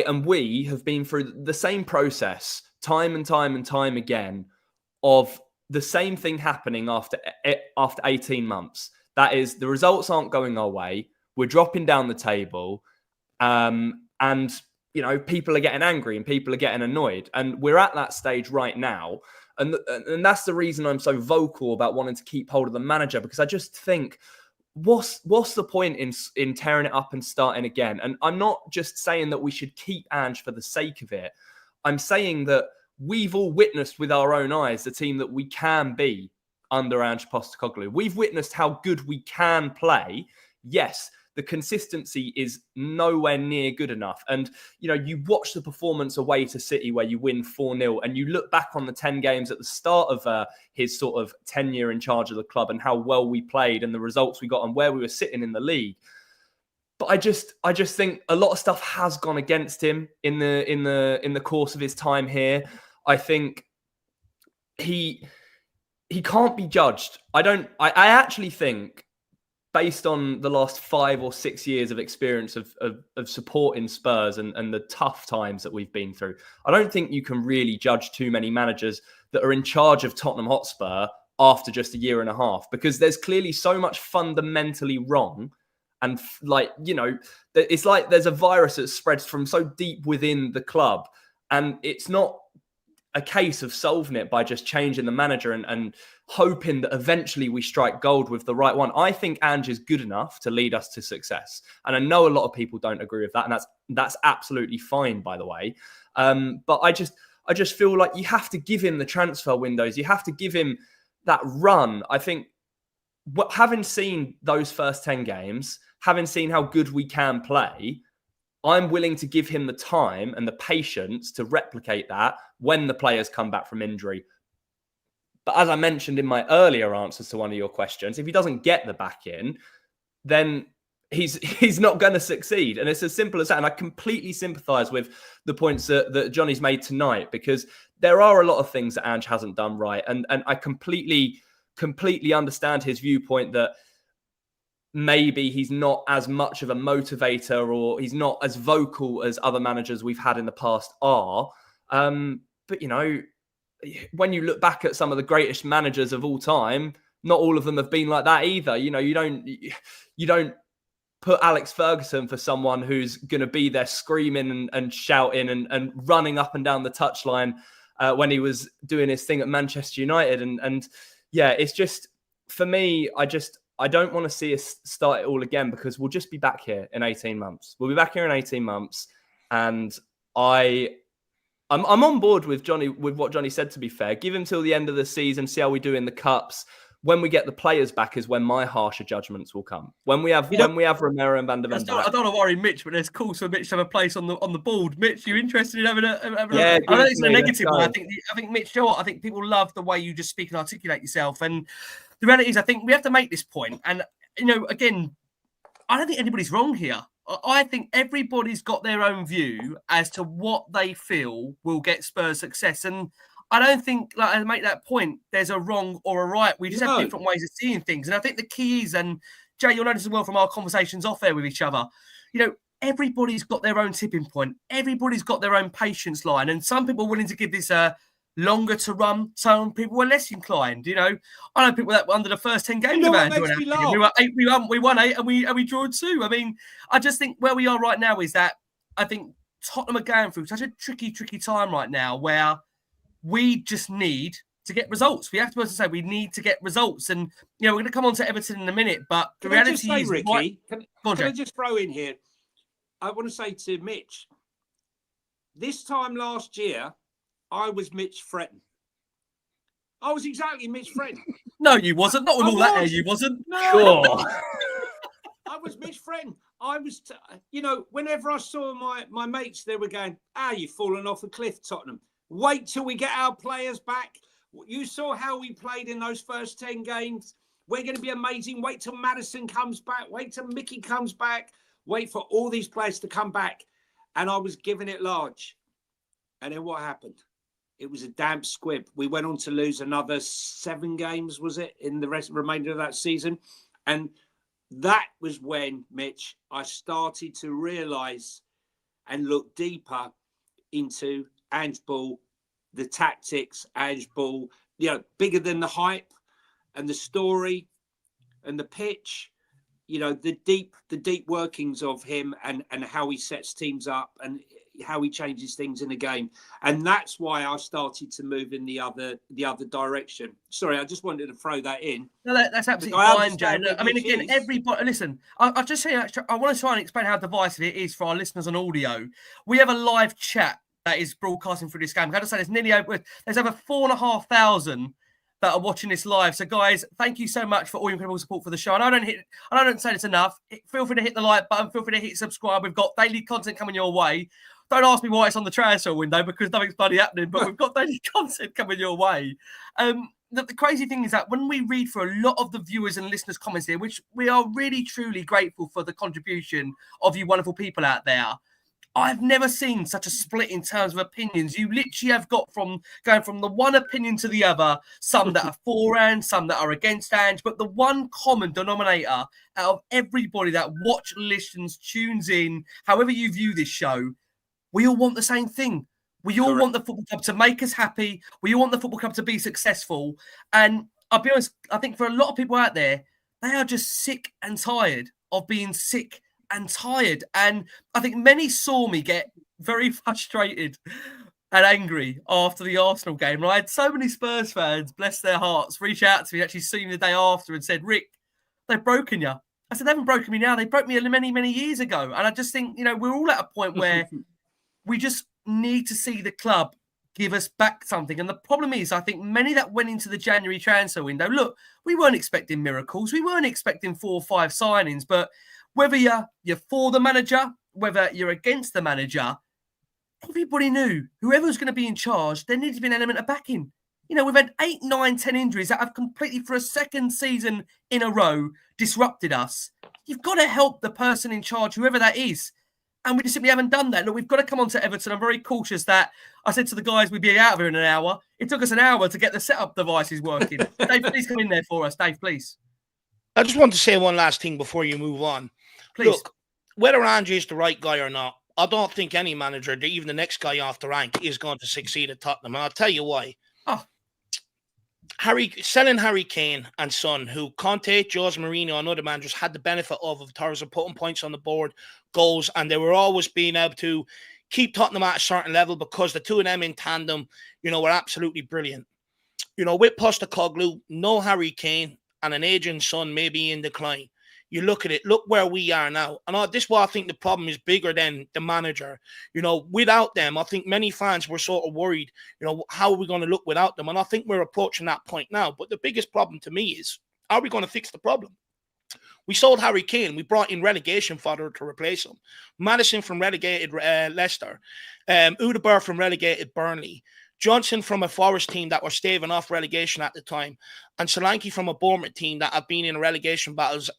and we have been through the same process time and time again of the same thing happening after 18 months. That is, the results aren't going our way. We're dropping down the table, and people are getting angry and people are getting annoyed, and we're at that stage right now, and that's the reason I'm so vocal about wanting to keep hold of the manager, because I just think, what's the point in tearing it up and starting again? And I'm not just saying that we should keep Ange for the sake of it. I'm saying that we've all witnessed with our own eyes the team that we can be under Ange Postecoglou. We've witnessed how good we can play. Yes, the consistency is nowhere near good enough. And, you watch the performance away to City where you win 4-0, and you look back on the 10 games at the start of his sort of tenure in charge of the club and how well we played and the results we got and where we were sitting in the league. But I just think a lot of stuff has gone against him in the course of his time here. I think he can't be judged. I actually think, based on the last 5 or 6 years of experience of supporting Spurs and the tough times that we've been through, I don't think you can really judge too many managers that are in charge of Tottenham Hotspur after just a year and a half, because there's clearly so much fundamentally wrong. And it's like there's a virus that spreads from so deep within the club, and it's not a case of solving it by just changing the manager and hoping that eventually we strike gold with the right one. I think Ange is good enough to lead us to success. And I know a lot of people don't agree with that, and that's absolutely fine, by the way. But I just feel like you have to give him the transfer windows. You have to give him that run. I think having seen those first 10 games, having seen how good we can play, I'm willing to give him the time and the patience to replicate that when the players come back from injury. But as I mentioned in my earlier answers to one of your questions, if he doesn't get the back in, then he's not going to succeed. And it's as simple as that. And I completely sympathise with the points that Jonny's made tonight, because there are a lot of things that Ange hasn't done right. And I completely understand his viewpoint that maybe he's not as much of a motivator, or he's not as vocal as other managers we've had in the past are. But, when you look back at some of the greatest managers of all time, not all of them have been like that either. You don't put Alex Ferguson for someone who's going to be there screaming and shouting and running up and down the touchline when he was doing his thing at Manchester United. And yeah, it's just, for me, I don't want to see us start it all again, because we'll just be back here in 18 months. We'll be back here in 18 months. And I'm on board with Jonny, with what Jonny said, to be fair. Give him till the end of the season, see how we do in the cups. When we get the players back is when my harsher judgments will come. When we have Romero and Van der Ven back. I don't want to worry Mitch, but there's calls for Mitch to have a place on the board. Mitch, you interested in having a yeah, I know it's a negative one. I think Mitch, you know what? I think people love the way you just speak and articulate yourself. And the reality is, I think we have to make this point. And, you know, again, I don't think anybody's wrong here. I think everybody's got their own view as to what they feel will get Spurs success. And I don't think, like I make that point, there's a wrong or a right. We just have different ways of seeing things. And I think the key is, and Jay, you'll notice as well from our conversations off air with each other, you know, everybody's got their own tipping point. Everybody's got their own patience line. And some people are willing to give this a longer to run. Some people were less inclined. You know, I know people that were under the first 10 games of we won 8 and we drew 2. I mean, I just think where we are right now is that I think Tottenham are going through such a tricky time right now where we just need to get results. We have to be able to say we need to get results. And, you know, we're going to come on to Everton in a minute, but the reality is... Ricky, can I just throw in here? I want to say to Mitch, this time last year, I was Mitch Fretton. I was exactly Mitch Fretton. No, you wasn't. Not with all that hair, you wasn't. No. Sure. I was Mitch Fretton. I was, you know, whenever I saw my mates, they were going, you've fallen off a cliff, Tottenham. Wait till we get our players back. You saw how we played in those first 10 games. We're going to be amazing. Wait till Maddison comes back. Wait till Mickey comes back. Wait for all these players to come back. And I was giving it large. And then what happened? It was a damp squib. We went on to lose another 7 games, was it, in the remainder of that season? And that was when, Mitch, I started to realise and look deeper into Ange Ball, the tactics, Ange Ball, you know, bigger than the hype and the story and the pitch, you know, the deep workings of him and how he sets teams up and how he changes things in the game. And that's why I started to move in the other direction. Sorry, I just wanted to throw that in. No, that's absolutely fine, Joe. I mean, again, everybody, listen, I'll just say, I want to try and explain how divisive it is for our listeners on audio. We have a live chat that is broadcasting through this game. I got to say, there's over 4,500 that are watching this live. So, guys, thank you so much for all your incredible support for the show. And I don't say this enough. Feel free to hit the like button. Feel free to hit subscribe. We've got daily content coming your way. Don't ask me why it's on the transfer window, because nothing's bloody happening. But we've got daily content coming your way. The crazy thing is that when we read through a lot of the viewers and listeners' comments here, which we are really, truly grateful for the contribution of you wonderful people out there, I've never seen such a split in terms of opinions. You literally have got going from the one opinion to the other, some that are for Ange, some that are against Ange, but the one common denominator out of everybody that listens, tunes in, however you view this show, we all want the same thing. We all want the football club to make us happy. We all want the football club to be successful. And I'll be honest, I think for a lot of people out there, they are just sick and tired of being sick and tired. And I think many saw me get very frustrated and angry after the Arsenal game. And I had so many Spurs fans, bless their hearts, reach out to me, actually see me the day after and said, Rick, they've broken you. I said, they haven't broken me now. They broke me many, many years ago. And I just think, you know, we're all at a point where we just need to see the club give us back something. And the problem is, I think many that went into the January transfer window, look, we weren't expecting miracles. We weren't expecting 4 or 5 signings, but whether you're for the manager, whether you're against the manager, everybody knew whoever was going to be in charge, there needed to be an element of backing. You know, we've had 8, 9, 10 injuries that have completely, for a second season in a row, disrupted us. You've got to help the person in charge, whoever that is. And we just simply haven't done that. Look, we've got to come on to Everton. I'm very cautious that I said to the guys we'd be out of here in an hour. It took us an hour to get the setup devices working. Dave, please come in there for us. Dave, please. I just want to say one last thing before you move on. Please. Look, whether Ange is the right guy or not, I don't think any manager, even the next guy off the rank, is going to succeed at Tottenham. And I'll tell you why. selling Harry Kane and Son, who Conte, Jose Mourinho, and other managers had the benefit of in terms of putting points on the board, goals, and they were always being able to keep Tottenham at a certain level because the two of them in tandem, were absolutely brilliant. With Postecoglou, no Harry Kane, and an aging Son maybe in decline. You look at it, look where we are now. And this is why I think the problem is bigger than the manager. Without them, I think many fans were sort of worried, how are we going to look without them? And I think we're approaching that point now. But the biggest problem to me is, are we going to fix the problem? We sold Harry Kane. We brought in relegation fodder to replace him. Maddison from relegated Leicester. Udebur from relegated Burnley. Johnson from a Forest team that were staving off relegation at the time, and Solanke from a Bournemouth team that have been in relegation battles,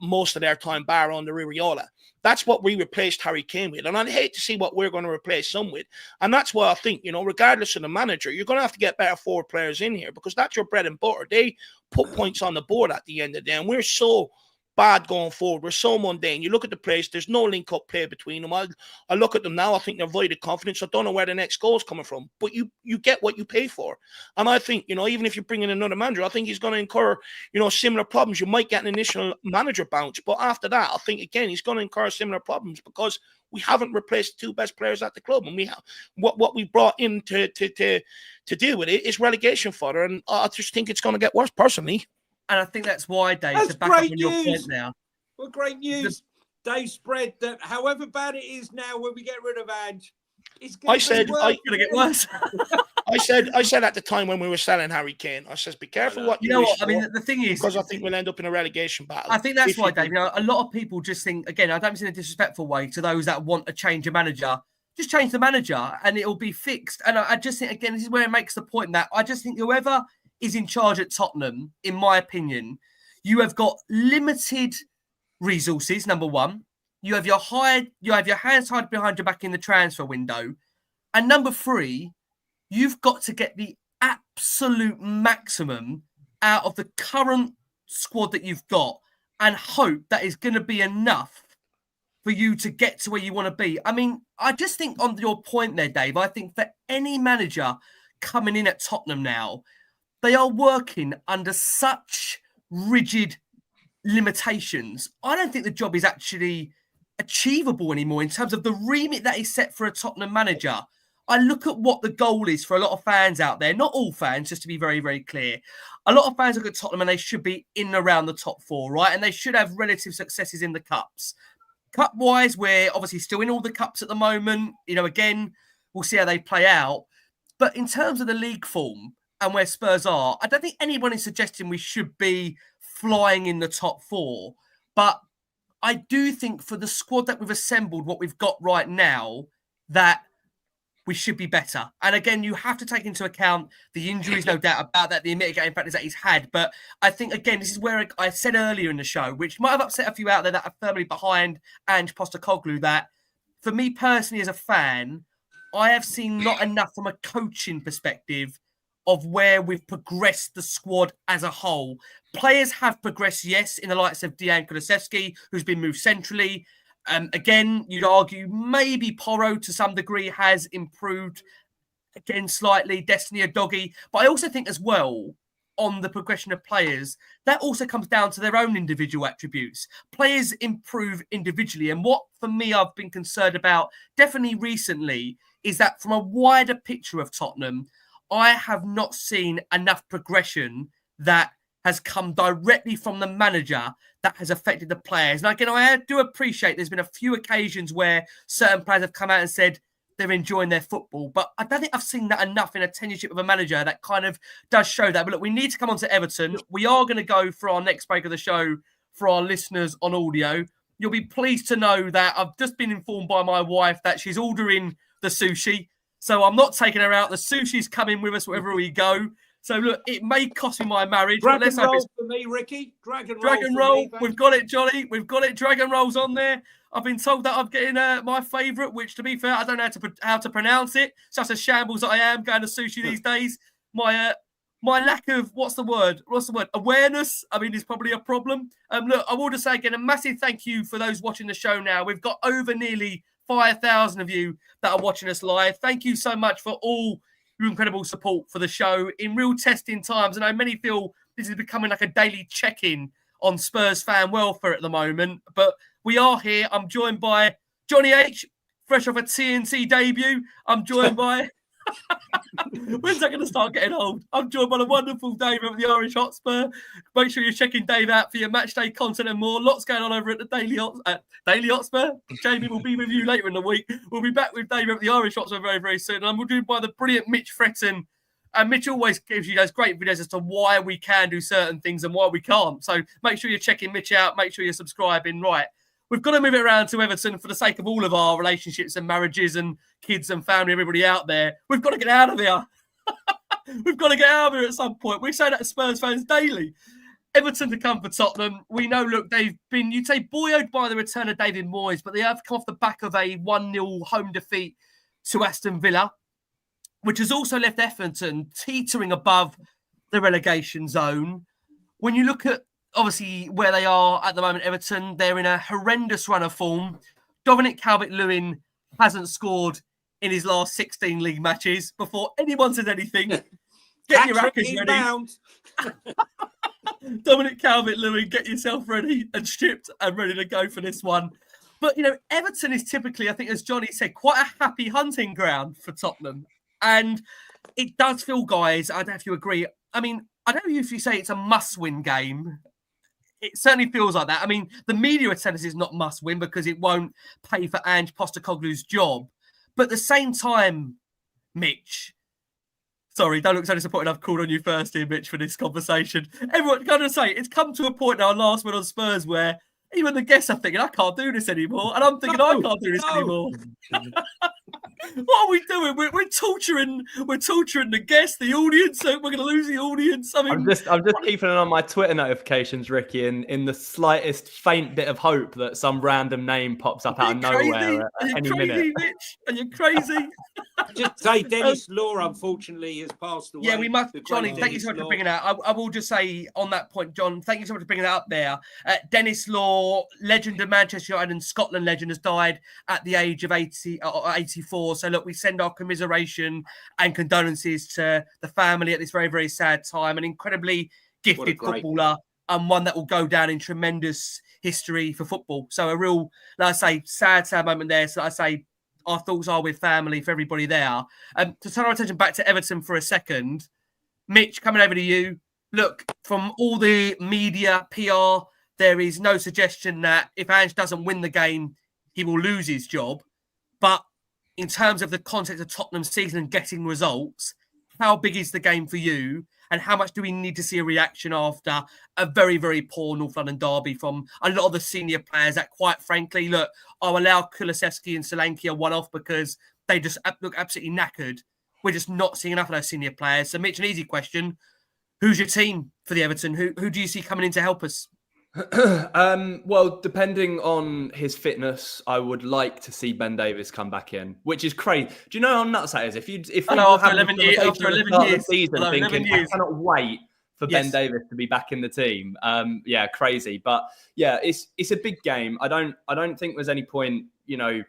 most of their time, bar under Iriah. That's what we replaced Harry Kane with, and I'd hate to see what we're going to replace some with. And that's why I think, regardless of the manager, you're going to have to get better forward players in here because that's your bread and butter. They put points on the board at the end of the day, and we're so bad going forward. We're so mundane. You look at the players, there's no link-up play between them. I look at them now, I think they're void of confidence. I don't know where the next goal is coming from, but you get what you pay for. And I think, even if you bring in another manager, I think he's going to incur, similar problems. You might get an initial manager bounce, but after that, I think, again, he's going to incur similar problems because we haven't replaced the two best players at the club. And we have what we brought in to deal with it is relegation fodder. And I just think it's going to get worse, personally. And I think that's why, Dave, that's to back up on news. your point now. Well, great news. Dave spread that however bad it is now when we get rid of Ange, it's going to get worse. I said at the time when we were selling Harry Kane, I says, be careful what you what? I mean, the thing is, because I think we'll end up in a relegation battle. I think that's why, Dave, a lot of people just think, again, I don't mean in a disrespectful way to those that want to change a manager, just change the manager and it'll be fixed. And I just think, again, this is where it makes the point that I just think whoever is in charge at Tottenham, in my opinion, you have got limited resources, number one. You have your hands tied behind your back in the transfer window. And number three, you've got to get the absolute maximum out of the current squad that you've got and hope that is going to be enough for you to get to where you want to be. I mean, I just think on your point there, Dave, I think for any manager coming in at Tottenham now, they are working under such rigid limitations. I don't think the job is actually achievable anymore in terms of the remit that is set for a Tottenham manager. I look at what the goal is for a lot of fans out there, not all fans, just to be very, very clear. A lot of fans look at Tottenham and they should be in and around the top four, right? And they should have relative successes in the cups. Cup-wise, we're obviously still in all the cups at the moment. Again, we'll see how they play out. But in terms of the league form, and where Spurs are, I don't think anyone is suggesting we should be flying in the top four. But I do think for the squad that we've assembled, what we've got right now, that we should be better. And again, you have to take into account the injuries, no doubt about that, the mitigating factors that he's had. But I think, again, this is where I said earlier in the show, which might have upset a few out there that are firmly behind Ange Postecoglou, that for me personally as a fan, I have seen not enough from a coaching perspective of where we've progressed the squad as a whole. Players have progressed, yes, in the likes of Dejan Kulusevski, who's been moved centrally. Again, you'd argue maybe Porro to some degree has improved, again, slightly, Destiny Udogie. But I also think as well, on the progression of players, that also comes down to their own individual attributes. Players improve individually. And what, for me, I've been concerned about, definitely recently, is that from a wider picture of Tottenham, I have not seen enough progression that has come directly from the manager that has affected the players. And again, I do appreciate there's been a few occasions where certain players have come out and said they're enjoying their football. But I don't think I've seen that enough in a tenureship of a manager that kind of does show that. But look, we need to come on to Everton. We are going to go for our next break of the show for our listeners on audio. You'll be pleased to know that I've just been informed by my wife that she's ordering the sushi. So I'm not taking her out. The sushi's coming with us wherever we go. So look, it may cost me my marriage. Dragon roll for me, Ricky. Dragon roll. We've got it, Jonny. We've got it. Dragon rolls on there. I've been told that I'm getting my favourite, which to be fair, I don't know how to pronounce it. Such a shambles that I am going to sushi these days. My lack of what's the word? Awareness. I mean, is probably a problem. Look, I will just say again a massive thank you for those watching the show now. We've got over nearly 5,000 of you that are watching us live. Thank you so much for all your incredible support for the show in real testing times. I know many feel this is becoming like a daily check-in on Spurs fan welfare at the moment, but we are here. I'm joined by Jonny H, fresh off a TNT debut. I'm joined by... When's that going to start getting old? I'm joined by the wonderful Dave of the Irish Hotspur. Make sure you're checking Dave out for your match day content and more. Lots going on over at the Daily Hotspur. Jamie will be with you later in the week. We'll be back with Dave of the Irish Hotspur very, very soon. And I'm joined by the brilliant Mitch Fretton. And Mitch always gives you those great videos as to why we can do certain things and why we can't. So make sure you're checking Mitch out. Make sure you're subscribing. Right. We've got to move it around to Everton for the sake of all of our relationships and marriages and kids and family, everybody out there. We've got to get out of here. We've got to get out of here at some point. We say that to Spurs fans daily. Everton to come for Tottenham. We know, look, they've been, you'd say, buoyed by the return of David Moyes, but they have come off the back of a 1-0 home defeat to Aston Villa, which has also left Everton teetering above the relegation zone. When you look at, obviously, where they are at the moment, Everton, they're in a horrendous run of form. Dominic Calvert-Lewin hasn't scored in his last 16 league matches. Before anyone says anything, get your rackets ready. Dominic Calvert-Lewin, get yourself ready and stripped and ready to go for this one. But, you know, Everton is typically, I think, as Jonny said, quite a happy hunting ground for Tottenham. And it does feel, guys, I don't know if you agree. I mean, I don't know if you say it's a must-win game. It certainly feels like that. I mean, the media attendance is not must-win because it won't pay for Ange Postecoglou's job. But at the same time, Mitch, sorry, don't look so disappointed I've called on you first here, Mitch, for this conversation. Everyone, going to say, it's come to a point now, last word on Spurs, where even the guests are thinking, I can't do this anymore. And I'm thinking, I can't do this anymore. What are we doing? We're torturing the guests, the audience. We're going to lose the audience. I mean, I'm just keeping an eye on my Twitter notifications, Ricky, in the slightest faint bit of hope that some random name pops up out of nowhere at any minute. Mitch? Are you crazy? Just say Dennis Law, unfortunately, has passed away. Yeah, we must. Jonny, thank you so much for bringing that. I will just say on that point, John, thank you so much for bringing that up there. Dennis Law, legend of Manchester United and Scotland legend, has died at the age of 84. So look, we send our commiseration and condolences to the family at this very, very sad time. An incredibly gifted footballer and one that will go down in tremendous history for football. So a real, like I say, sad moment there. So I say our thoughts are with family for everybody there. To turn our attention back to Everton for a second, Mitch, coming over to you. Look, from all the media, PR, there is no suggestion that if Ange doesn't win the game, he will lose his job. But in terms of the context of Tottenham's season and getting results, how big is the game for you? And how much do we need to see a reaction after a very, very poor North London derby from a lot of the senior players that, quite frankly, look, I'll allow Kulusevski and Solanke a one-off because they just look absolutely knackered. We're just not seeing enough of those senior players. So, Mitch, an easy question. Who's your team for the Everton? Who do you see coming in to help us? Well, depending on his fitness, I would like to see Ben Davies come back in, which is crazy. Do you know how nuts that is? If after 11 years, I cannot wait for Ben Davies to be back in the team. Yeah, crazy. But yeah, it's a big game. I don't think there's any point, you know,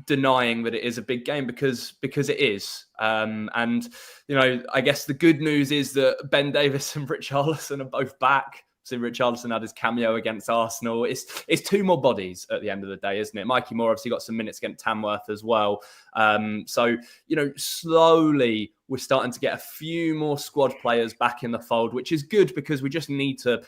denying that it is a big game because it is. And you know, I guess the good news is that Ben Davies and Richarlison are both back. So Richarlison had his cameo against Arsenal. It's two more bodies at the end of the day, isn't it? Mikey Moore obviously got some minutes against Tamworth as well. So, you know, slowly we're starting to get a few more squad players back in the fold, which is good because we just need to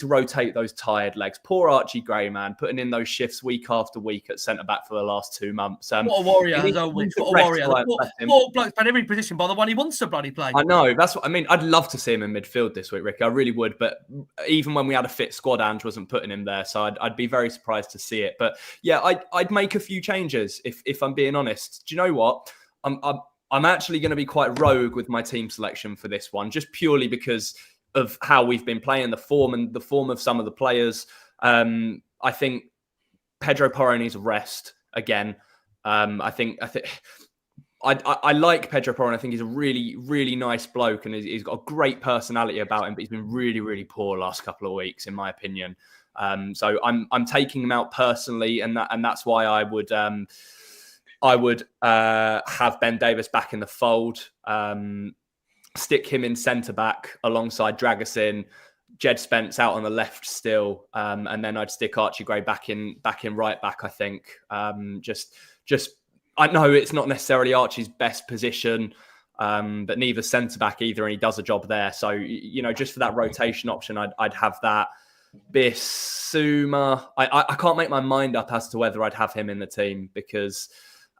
rotate those tired legs. Poor Archie Gray, man, putting in those shifts week after week at centre-back for the last 2 months. What a warrior. What a warrior. Poor bloke's played every position by the one he wants to bloody play. I know. That's what I mean. I'd love to see him in midfield this week, Rick. I really would. But even when we had a fit squad, Ange wasn't putting him there. So I'd be very surprised to see it. But yeah, I'd make a few changes if I'm being honest. Do you know what? I'm actually going to be quite rogue with my team selection for this one, just purely because of how we've been playing, the form of some of the players. I think Pedro Porro needs a rest again. I like Pedro Porro, and I think he's a really, really nice bloke, and he's got a great personality about him. But he's been really, really poor last couple of weeks, in my opinion. So I'm taking him out personally, and that's why I would. I would have Ben Davies back in the fold, stick him in centre-back alongside Dragusin, Jed Spence out on the left still, and then I'd stick Archie Gray back in right-back, I think. Just I know it's not necessarily Archie's best position, but neither centre-back either, and he does a job there. So, just for that rotation option, I'd have that. Bissouma, I can't make my mind up as to whether I'd have him in the team because...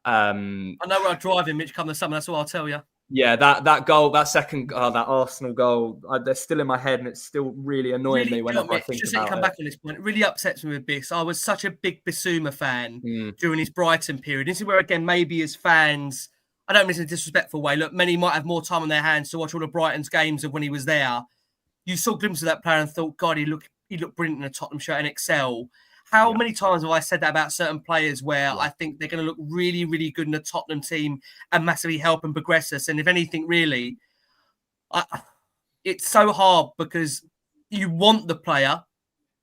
I know where I'd drive him, Mitch, come the summer, that's all I'll tell you. Yeah, that goal, that second, that Arsenal goal, they're still in my head, and it's still really annoying me whenever I think about it. Come back on this point. It really upsets me with Biss. I was such a big Bissouma fan during his Brighton period. This is where, again, maybe as fans, I don't mean this in a disrespectful way. Look, many might have more time on their hands to watch all of Brighton's games of when he was there. You saw glimpses of that player and thought, God, he looked brilliant in a Tottenham shirt and excel. How many times have I said that about certain players where I think they're going to look really, really good in the Tottenham team and massively help and progress us? And if anything, really, it's so hard because you want the player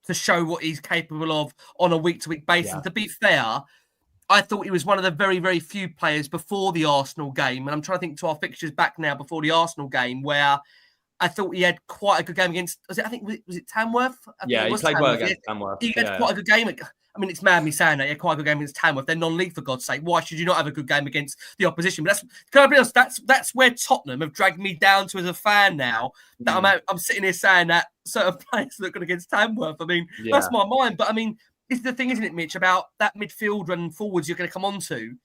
to show what he's capable of on a week-to-week basis. Yeah. To be fair, I thought he was one of the very, very few players before the Arsenal game. And I'm trying to think to our fixtures back now before the Arsenal game where I thought he had quite a good game against, was it Tamworth? He played well against Tamworth. He had quite a good game. I mean, it's mad me saying that. He had quite a good game against Tamworth. They're non-league, for God's sake. Why should you not have a good game against the opposition? But can I be honest, that's where Tottenham have dragged me down to as a fan now. That I'm sitting here saying that certain players look good against Tamworth. I mean, that's my mind. But I mean, it's the thing, isn't it, Mitch, about that midfield and forwards you're going to come on to.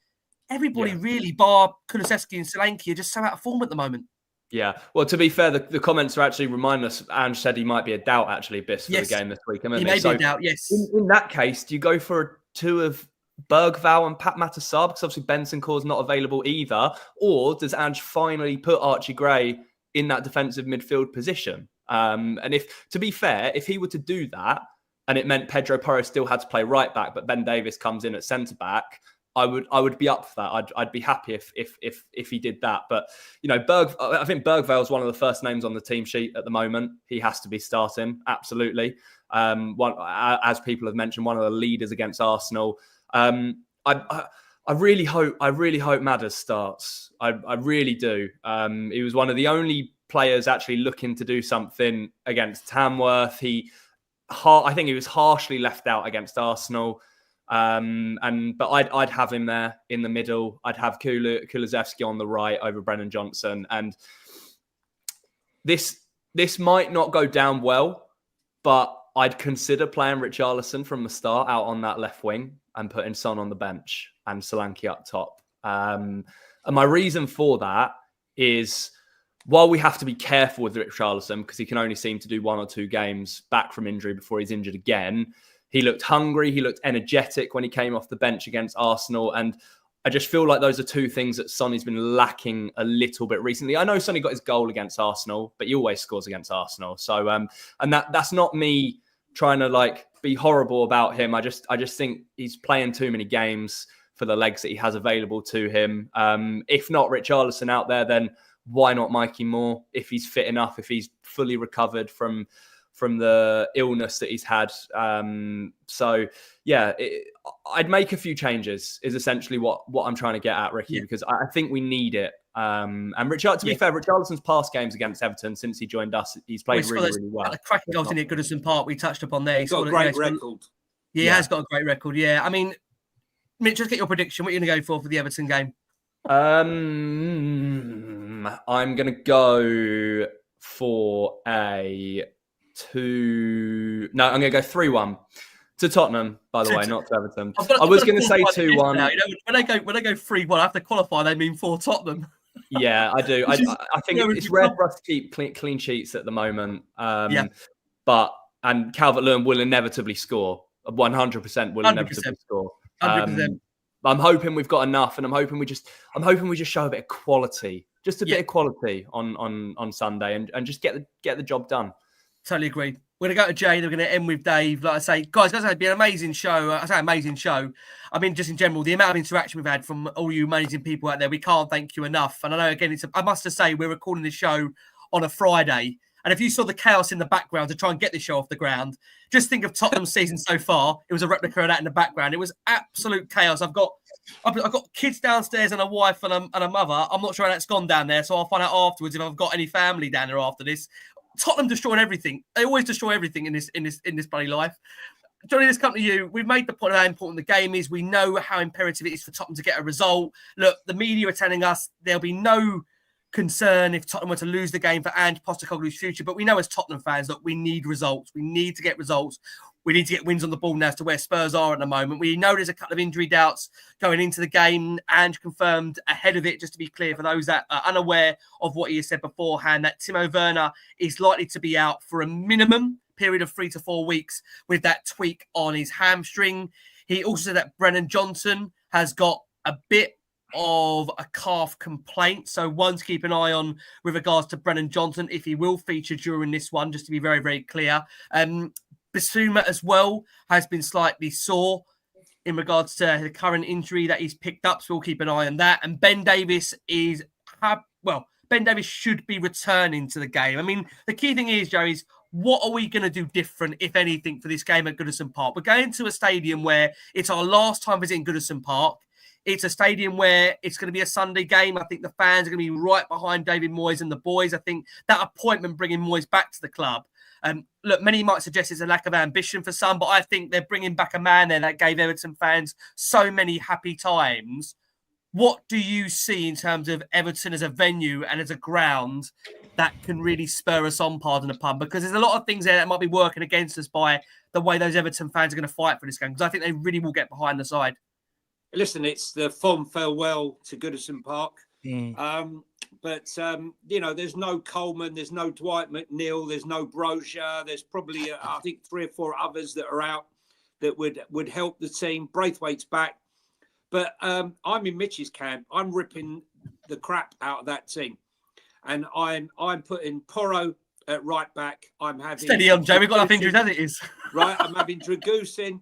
Everybody really, bar Kulusevski and Solanke, are just so out of form at the moment. Yeah. Well, to be fair, the comments are actually remind us, Ange said he might be a doubt, actually, Biss, for the game this week. He may be a doubt, yes. In that case, do you go for two of Bergvall and Pat Matasar? Because obviously Benson Core's not available either. Or does Ange finally put Archie Gray in that defensive midfield position? And to be fair, if he were to do that, and it meant Pedro Porro still had to play right back, but Ben Davies comes in at centre back, I would be up for that. I'd be happy if he did that. But I think Bergvall is one of the first names on the team sheet at the moment. He has to be starting, absolutely. As people have mentioned, one of the leaders against Arsenal. I really hope Madders starts. I really do. He was one of the only players actually looking to do something against Tamworth. I think he was harshly left out against Arsenal. But I'd have him there in the middle. I'd have Kulusevski on the right over Brennan Johnson. And this might not go down well, but I'd consider playing Richarlison from the start out on that left wing and putting Son on the bench and Solanke up top. And my reason for that is, while we have to be careful with Richarlison because he can only seem to do 1 or 2 games back from injury before he's injured again, he looked hungry. He looked energetic when he came off the bench against Arsenal. And I just feel like those are 2 things that Sonny's been lacking a little bit recently. I know Sonny got his goal against Arsenal, but he always scores against Arsenal. So, and that's not me trying to be horrible about him. I just think he's playing too many games for the legs that he has available to him. If not Richarlison out there, then why not Mikey Moore if he's fit enough, if he's fully recovered from the illness that he's had. I'd make a few changes is essentially what I'm trying to get at, Ricky, because I think we need it. And to be fair, Richarlison's past games against Everton since he joined us, he's played really well. The cracking goals in at Goodison Park we touched upon there. He's got a great record. He has got a great record, yeah. I mean, Mitch, just get your prediction. What are you going to go for the Everton game? I'm going to go for I'm going to go 3-1 to Tottenham, by the way, not to Everton. I was going to say 2-1. When I go 3-1, I have to qualify. They mean for Tottenham. Yeah, I do. I think it's rare for us to keep clean sheets at the moment. But Calvert-Lewin will inevitably score. 100% will inevitably score. 100%. I'm hoping we've got enough, and I'm hoping we just show a bit of quality, just a bit of quality on Sunday, and just get the job done. Totally agree. We're going to go to Jay. We're going to end with Dave. Like I say, guys, it's going to be an amazing show. I say amazing show. I mean, just in general, the amount of interaction we've had from all you amazing people out there, we can't thank you enough. And I know, again, I must just say, we're recording this show on a Friday. And if you saw the chaos in the background to try and get the show off the ground, just think of Tottenham's season so far. It was a replica of that in the background. It was absolute chaos. I've got kids downstairs and a wife and a mother. I'm not sure how that's gone down there, so I'll find out afterwards if I've got any family down there after this. Tottenham destroying everything. They always destroy everything in this bloody life. Jonny, let's come to you. We've made the point of how important the game is. We know how imperative it is for Tottenham to get a result. Look, the media are telling us there'll be no concern if Tottenham were to lose the game for Ange Postecoglou's future. But we know as Tottenham fans that we need results. We need to get results. We need to get wins on the ball now as to where Spurs are at the moment. We know there's a couple of injury doubts going into the game. Ange confirmed ahead of it, just to be clear for those that are unaware of what he has said beforehand, that Timo Werner is likely to be out for a minimum period of 3 to 4 weeks with that tweak on his hamstring. He also said that Brennan Johnson has got a bit of a calf complaint. So one to keep an eye on with regards to Brennan Johnson, if he will feature during this one, just to be very, very clear. Bissouma as well has been slightly sore in regards to the current injury that he's picked up. So we'll keep an eye on that. And Ben Davies Ben Davies should be returning to the game. I mean, the key thing is, Joe, is what are we going to do different, if anything, for this game at Goodison Park? We're going to a stadium where it's our last time visiting Goodison Park. It's a stadium where it's going to be a Sunday game. I think the fans are going to be right behind David Moyes and the boys. I think that appointment bringing Moyes back to the club. Look, many might suggest it's a lack of ambition for some, but I think they're bringing back a man there that gave Everton fans so many happy times. What do you see in terms of Everton as a venue and as a ground that can really spur us on, pardon the pun? Because there's a lot of things there that might be working against us by the way those Everton fans are going to fight for this game, because I think they really will get behind the side. Listen, it's the fond farewell to Goodison Park. But there's no Coleman, there's no Dwight McNeil, there's no Brozier. There's probably, I think, 3 or 4 others that are out that would help the team. Braithwaite's back. But I'm in Mitch's camp. I'm ripping the crap out of that team. And I'm putting Porro at right back. I'm having steady on, Joe. We've got enough injuries as it is. Right. I'm having Dragusin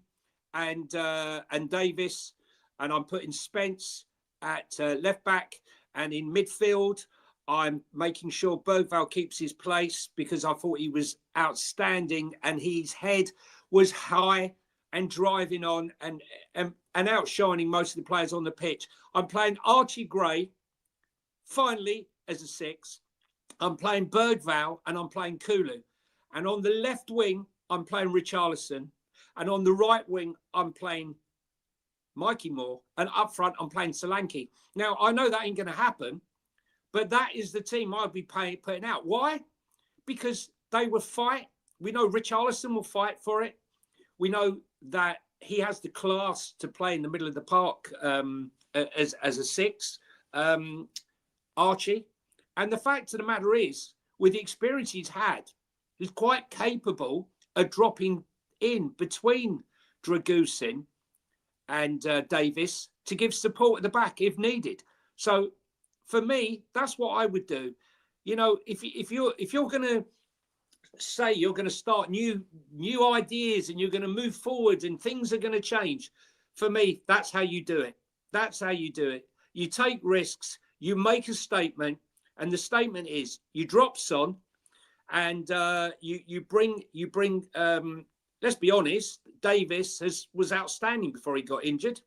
and Davis. And I'm putting Spence at left back. And in midfield, I'm making sure Bergvall keeps his place, because I thought he was outstanding and his head was high and driving on and outshining most of the players on the pitch. I'm playing Archie Gray, finally, as a 6. I'm playing Bergvall and I'm playing Kulu. And on the left wing, I'm playing Richarlison. And on the right wing, I'm playing Mikey Moore. And up front, I'm playing Solanke. Now, I know that ain't going to happen, but that is the team I'd be putting out. Why? Because they will fight. We know Richarlison will fight for it. We know that he has the class to play in the middle of the park as a 6, Archie. And the fact of the matter is, with the experience he's had, he's quite capable of dropping in between Dragusin and Davis to give support at the back if needed. So for me, that's what I would do. You know, if you're going to say you're going to start new ideas and you're going to move forward and things are going to change, for me, that's how you do it. That's how you do it. You take risks, you make a statement, and the statement is you drop Son and you bring. Let's be honest, Davis was outstanding before he got injured,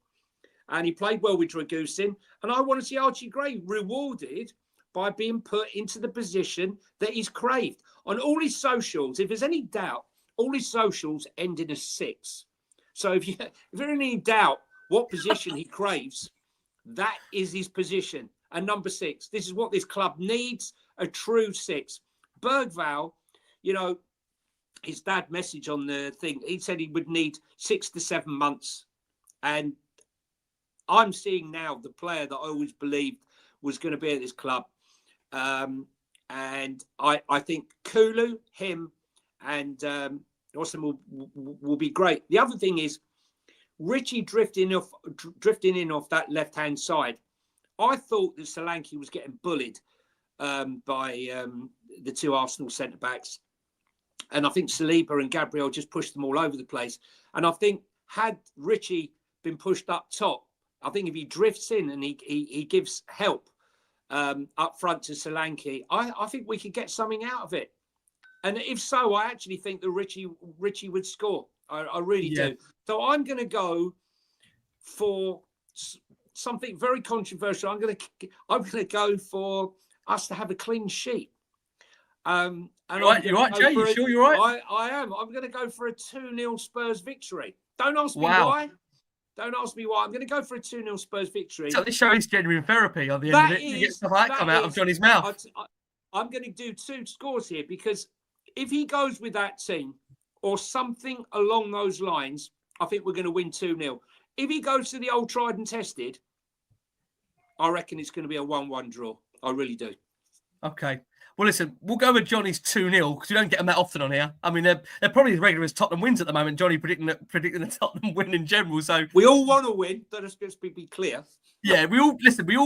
and he played well with Dragusin. And I want to see Archie Gray rewarded by being put into the position that he's craved. On all his socials, if there's any doubt, all his socials end in a 6. So if you're in any doubt what position he craves, that is his position. And number 6, this is what this club needs, a true 6. Bergvall, his dad message on the thing, he said he would need 6 to 7 months. And I'm seeing now the player that I always believed was going to be at this club. And I think Kulu, him, and Austin will be great. The other thing is Richie drifting in off that left-hand side. I thought that Solanke was getting bullied by the 2 Arsenal centre-backs. And I think Saliba and Gabriel just pushed them all over the place. And I think had Richie been pushed up top, I think if he drifts in and he gives help up front to Solanke, I think we could get something out of it. And if so, I actually think that Richie would score. I really do. So I'm going to go for something very controversial. I'm going to go for us to have a clean sheet. And you're right, Jay. You sure you're right? I am. I'm going to go for a 2-0 Spurs victory. Don't ask me why. Don't ask me why. I'm going to go for a 2-0 Spurs victory. So this show is genuine therapy on the end of it. You get stuff like that come out of Johnny's mouth. I'm going to do 2 scores here, because if he goes with that team or something along those lines, I think we're going to win 2-0. If he goes to the old tried and tested, I reckon it's going to be a 1-1 draw. I really do. Okay. Well, listen, we'll go with Johnny's 2-0 because we don't get them that often on here. I mean, they're probably as regular as Tottenham wins at the moment. Johnny predicting the Tottenham win in general. So we all want to win. Let's be clear. Yeah, we all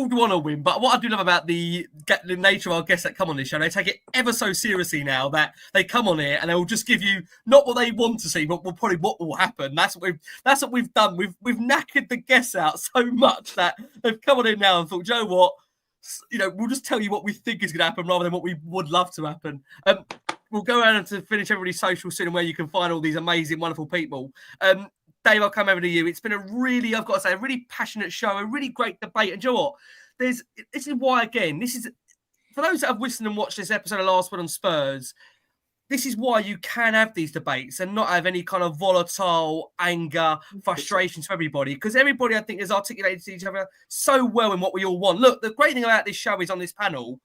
want to win. But what I do love about the nature of our guests that come on this show, they take it ever so seriously now that they come on here and they will just give you not what they want to see, but probably what will happen. That's what we've done. We've knackered the guests out so much that they've come on in now and thought, Joe, what? We'll just tell you what we think is going to happen rather than what we would love to happen. We'll go around to finish everybody's social soon and where you can find all these amazing, wonderful people. Dave, I'll come over to you. It's been a really passionate show, a really great debate. And you know what? This is why, again, for those that have listened and watched this episode of Last Word on Spurs, this is why you can have these debates and not have any kind of volatile anger, frustrations for everybody. Because everybody, I think, has articulated to each other so well in what we all want. Look, the great thing about this show is on this panel,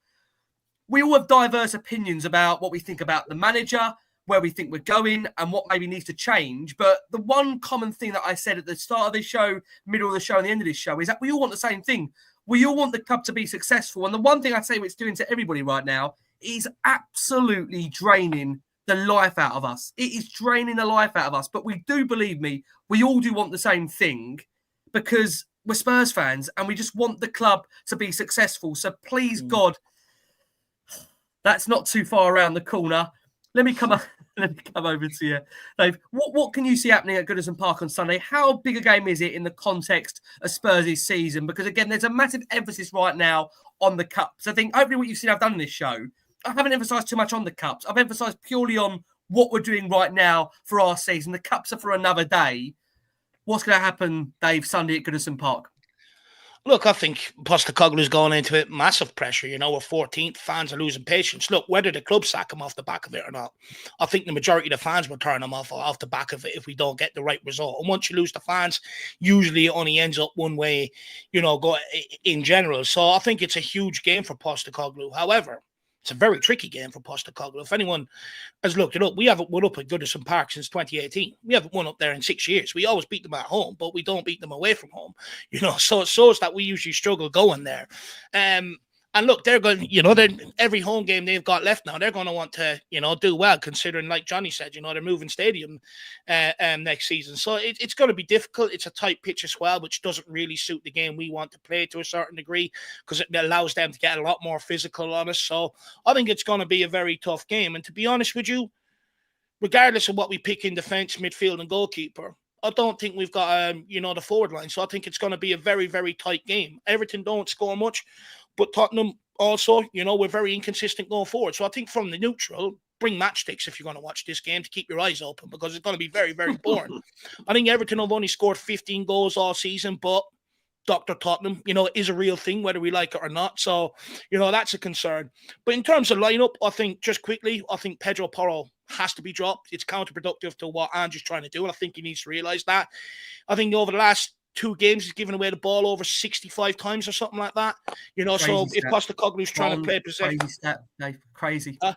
we all have diverse opinions about what we think about the manager, where we think we're going, and what maybe needs to change. But the one common thing that I said at the start of this show, middle of the show, and the end of this show is that we all want the same thing. We all want the club to be successful. And the one thing I'd say it's doing to everybody right now is absolutely draining the life out of us. It is draining the life out of us. But we do, believe me, we all do want the same thing because we're Spurs fans and we just want the club to be successful. So please, God, that's not too far around the corner. Let me come over to you, Dave. What can you see happening at Goodison Park on Sunday? How big a game is it in the context of Spurs' season? Because, again, there's a massive emphasis right now on the Cups. I think hopefully what you've seen I've done in this show, I haven't emphasised too much on the Cups. I've emphasised purely on what we're doing right now for our season. The Cups are for another day. What's going to happen, Dave, Sunday at Goodison Park? Look, I think Postecoglou's going into it massive pressure. We're 14th. Fans are losing patience. Look, whether the club sack him off the back of it or not, I think the majority of the fans will turn him off the back of it if we don't get the right result. And once you lose the fans, usually it only ends up one way, go in general. So I think it's a huge game for Postecoglou. However, it's a very tricky game for Postecoglou. If anyone has looked it up, we haven't won up at Goodison Park since 2018. We haven't won up there in 6 years. We always beat them at home, but we don't beat them away from home. So it shows that we usually struggle going there. And look, they're going, every home game they've got left now, they're going to want to, do well, considering, like Jonny said, they're moving stadium next season. So it's going to be difficult. It's a tight pitch as well, which doesn't really suit the game we want to play to a certain degree because it allows them to get a lot more physical on us. So I think it's going to be a very tough game. And to be honest with you, regardless of what we pick in defence, midfield and goalkeeper, I don't think we've got, the forward line. So I think it's going to be a very, very tight game. Everton don't score much. But Tottenham also, we're very inconsistent going forward. So I think from the neutral, bring matchsticks if you're going to watch this game to keep your eyes open because it's going to be very, very boring. I think Everton have only scored 15 goals all season, but Dr. Tottenham, is a real thing, whether we like it or not. So, that's a concern. But in terms of lineup, I think just quickly, Pedro Porro has to be dropped. It's counterproductive to what Ange is trying to do. And I think he needs to realise that. I think over the last 2 games, he's given away the ball over 65 times or something like that. So if Postecoglou's trying to play possession... Crazy stat, Dave. Crazy. Yeah,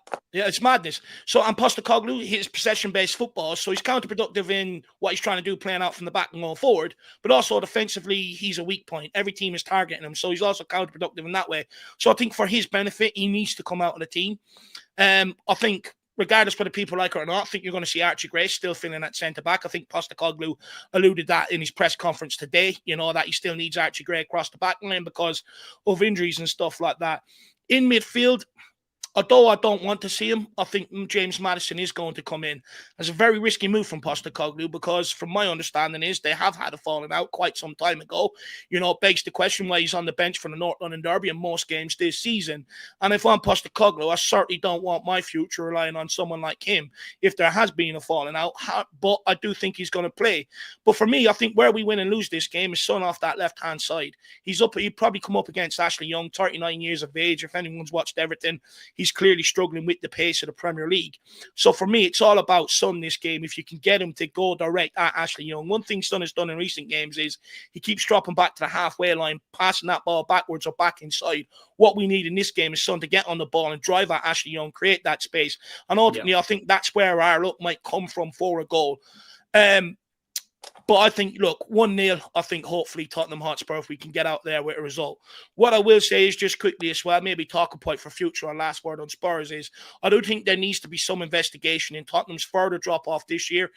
it's madness. So, and Postecoglou, his possession-based football, so he's counterproductive in what he's trying to do, playing out from the back and going forward, but also defensively, he's a weak point. Every team is targeting him, so he's also counterproductive in that way. So I think for his benefit, he needs to come out of the team. I think regardless whether people like it or not, I think you're going to see Archie Gray still filling at centre-back. I think Postecoglou alluded that in his press conference today, that he still needs Archie Gray across the back line because of injuries and stuff like that. In midfield, Although I don't want to see him, I think James Maddison is going to come in. It's a very risky move from Postecoglou because, from my understanding, is they have had a falling out quite some time ago. You know, it begs the question why he's on the bench for the North London Derby in most games this season. And if I'm Postecoglou, I certainly don't want my future relying on someone like him if there has been a falling out. But I do think he's going to play. But for me, I think where we win and lose this game is Son off that left-hand side. He'd probably come up against Ashley Young, 39 years of age. If anyone's watched Everton, he's clearly struggling with the pace of the Premier League. So for me, it's all about Son this game. If you can get him to go direct at Ashley Young. One thing Son has done in recent games is he keeps dropping back to the halfway line, passing that ball backwards or back inside. What we need in this game is Son to get on the ball and drive at Ashley Young, create that space. And ultimately, I think that's where our luck might come from for a goal. But I think, look, 1-0, I think hopefully Tottenham Hotspur, if we can get out there with a result. What I will say is just quickly as well, maybe talk a point for future on Last Word on Spurs is I do think there needs to be some investigation in Tottenham's further drop-off this year.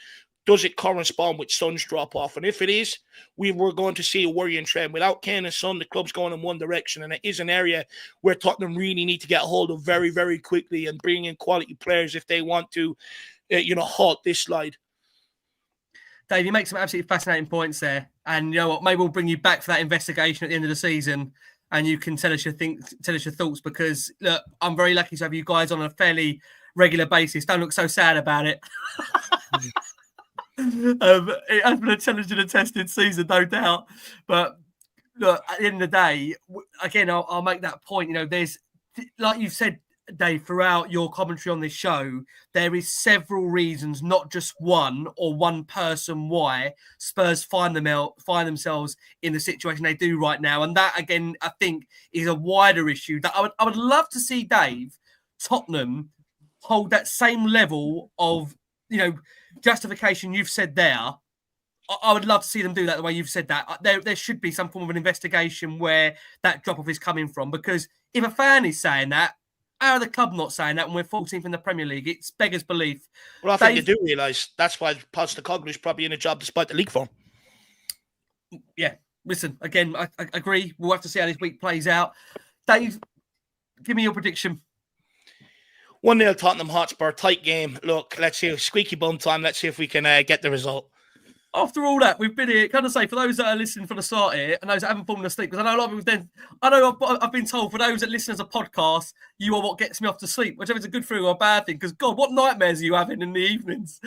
Does it correspond with Son's drop-off? And if it is, we're going to see a worrying trend. Without Kane and Son, the club's going in one direction, and it is an area where Tottenham really need to get a hold of very, very quickly and bring in quality players if they want to, halt this slide. Dave, you make some absolutely fascinating points there. And you know what? Maybe we'll bring you back for that investigation at the end of the season and you can tell us your thoughts because, look, I'm very lucky to have you guys on a fairly regular basis. Don't look so sad about it. It has been a challenging and tested season, no doubt. But look, at the end of the day, again, I'll make that point. You know, there's, like you've said, Dave, throughout your commentary on this show, there is several reasons, not just one or one person, why Spurs find themselves in the situation they do right now. And that, again, I think is a wider issue that I would love to see, Dave, Tottenham hold that same level of, justification you've said there. I would love to see them do that the way you've said that. There should be some form of an investigation where that drop-off is coming from, because if a fan is saying that, how are the club not saying that when we're 14th in the Premier League? It's beggars belief. Well, I think they do realise that's why Postecoglou is probably in a job despite the league form. Yeah, listen, again, I agree. We'll have to see how this week plays out. Dave, give me your prediction. 1-0 Tottenham Hotspur, tight game. Look, let's see, squeaky bum time. Let's see if we can get the result. After all that, we've been here, kind of say, for those that are listening from the start here and those that haven't fallen asleep, because I know a lot of people I've been told for those that listen as a podcast, you are what gets me off to sleep, whichever is a good thing or a bad thing, because God, what nightmares are you having in the evenings?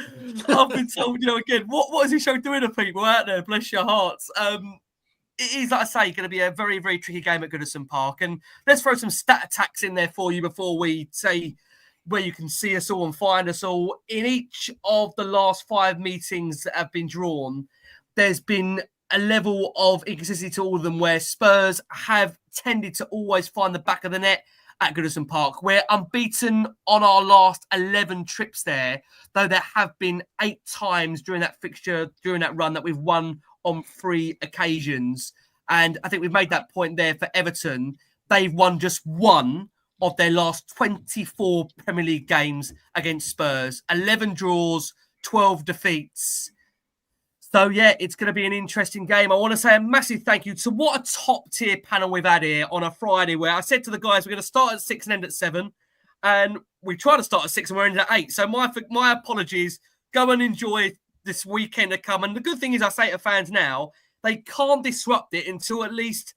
I've been told, again, what is this show doing to people out there? Bless your hearts. It is, like I say, going to be a very, very tricky game at Goodison Park. And let's throw some stat attacks in there for you before we say where you can see us all and find us all. In each of the last 5 meetings that have been drawn, there's been a level of inconsistency to all of them where Spurs have tended to always find the back of the net at Goodison Park. We're unbeaten on our last 11 trips there, though there have been 8 times during that fixture, during that run, that we've won on 3 occasions. And I think we've made that point there for Everton. They've won just 1 of their last 24 Premier League games against Spurs. 11 draws, 12 defeats. So, yeah, it's going to be an interesting game. I want to say a massive thank you to what a top-tier panel we've had here on a Friday, where I said to the guys, we're going to start at 6 and end at 7. And we try to start at 6 and we're ending at 8. So my apologies. Go and enjoy this weekend to come. And the good thing is, I say to fans now, they can't disrupt it until at least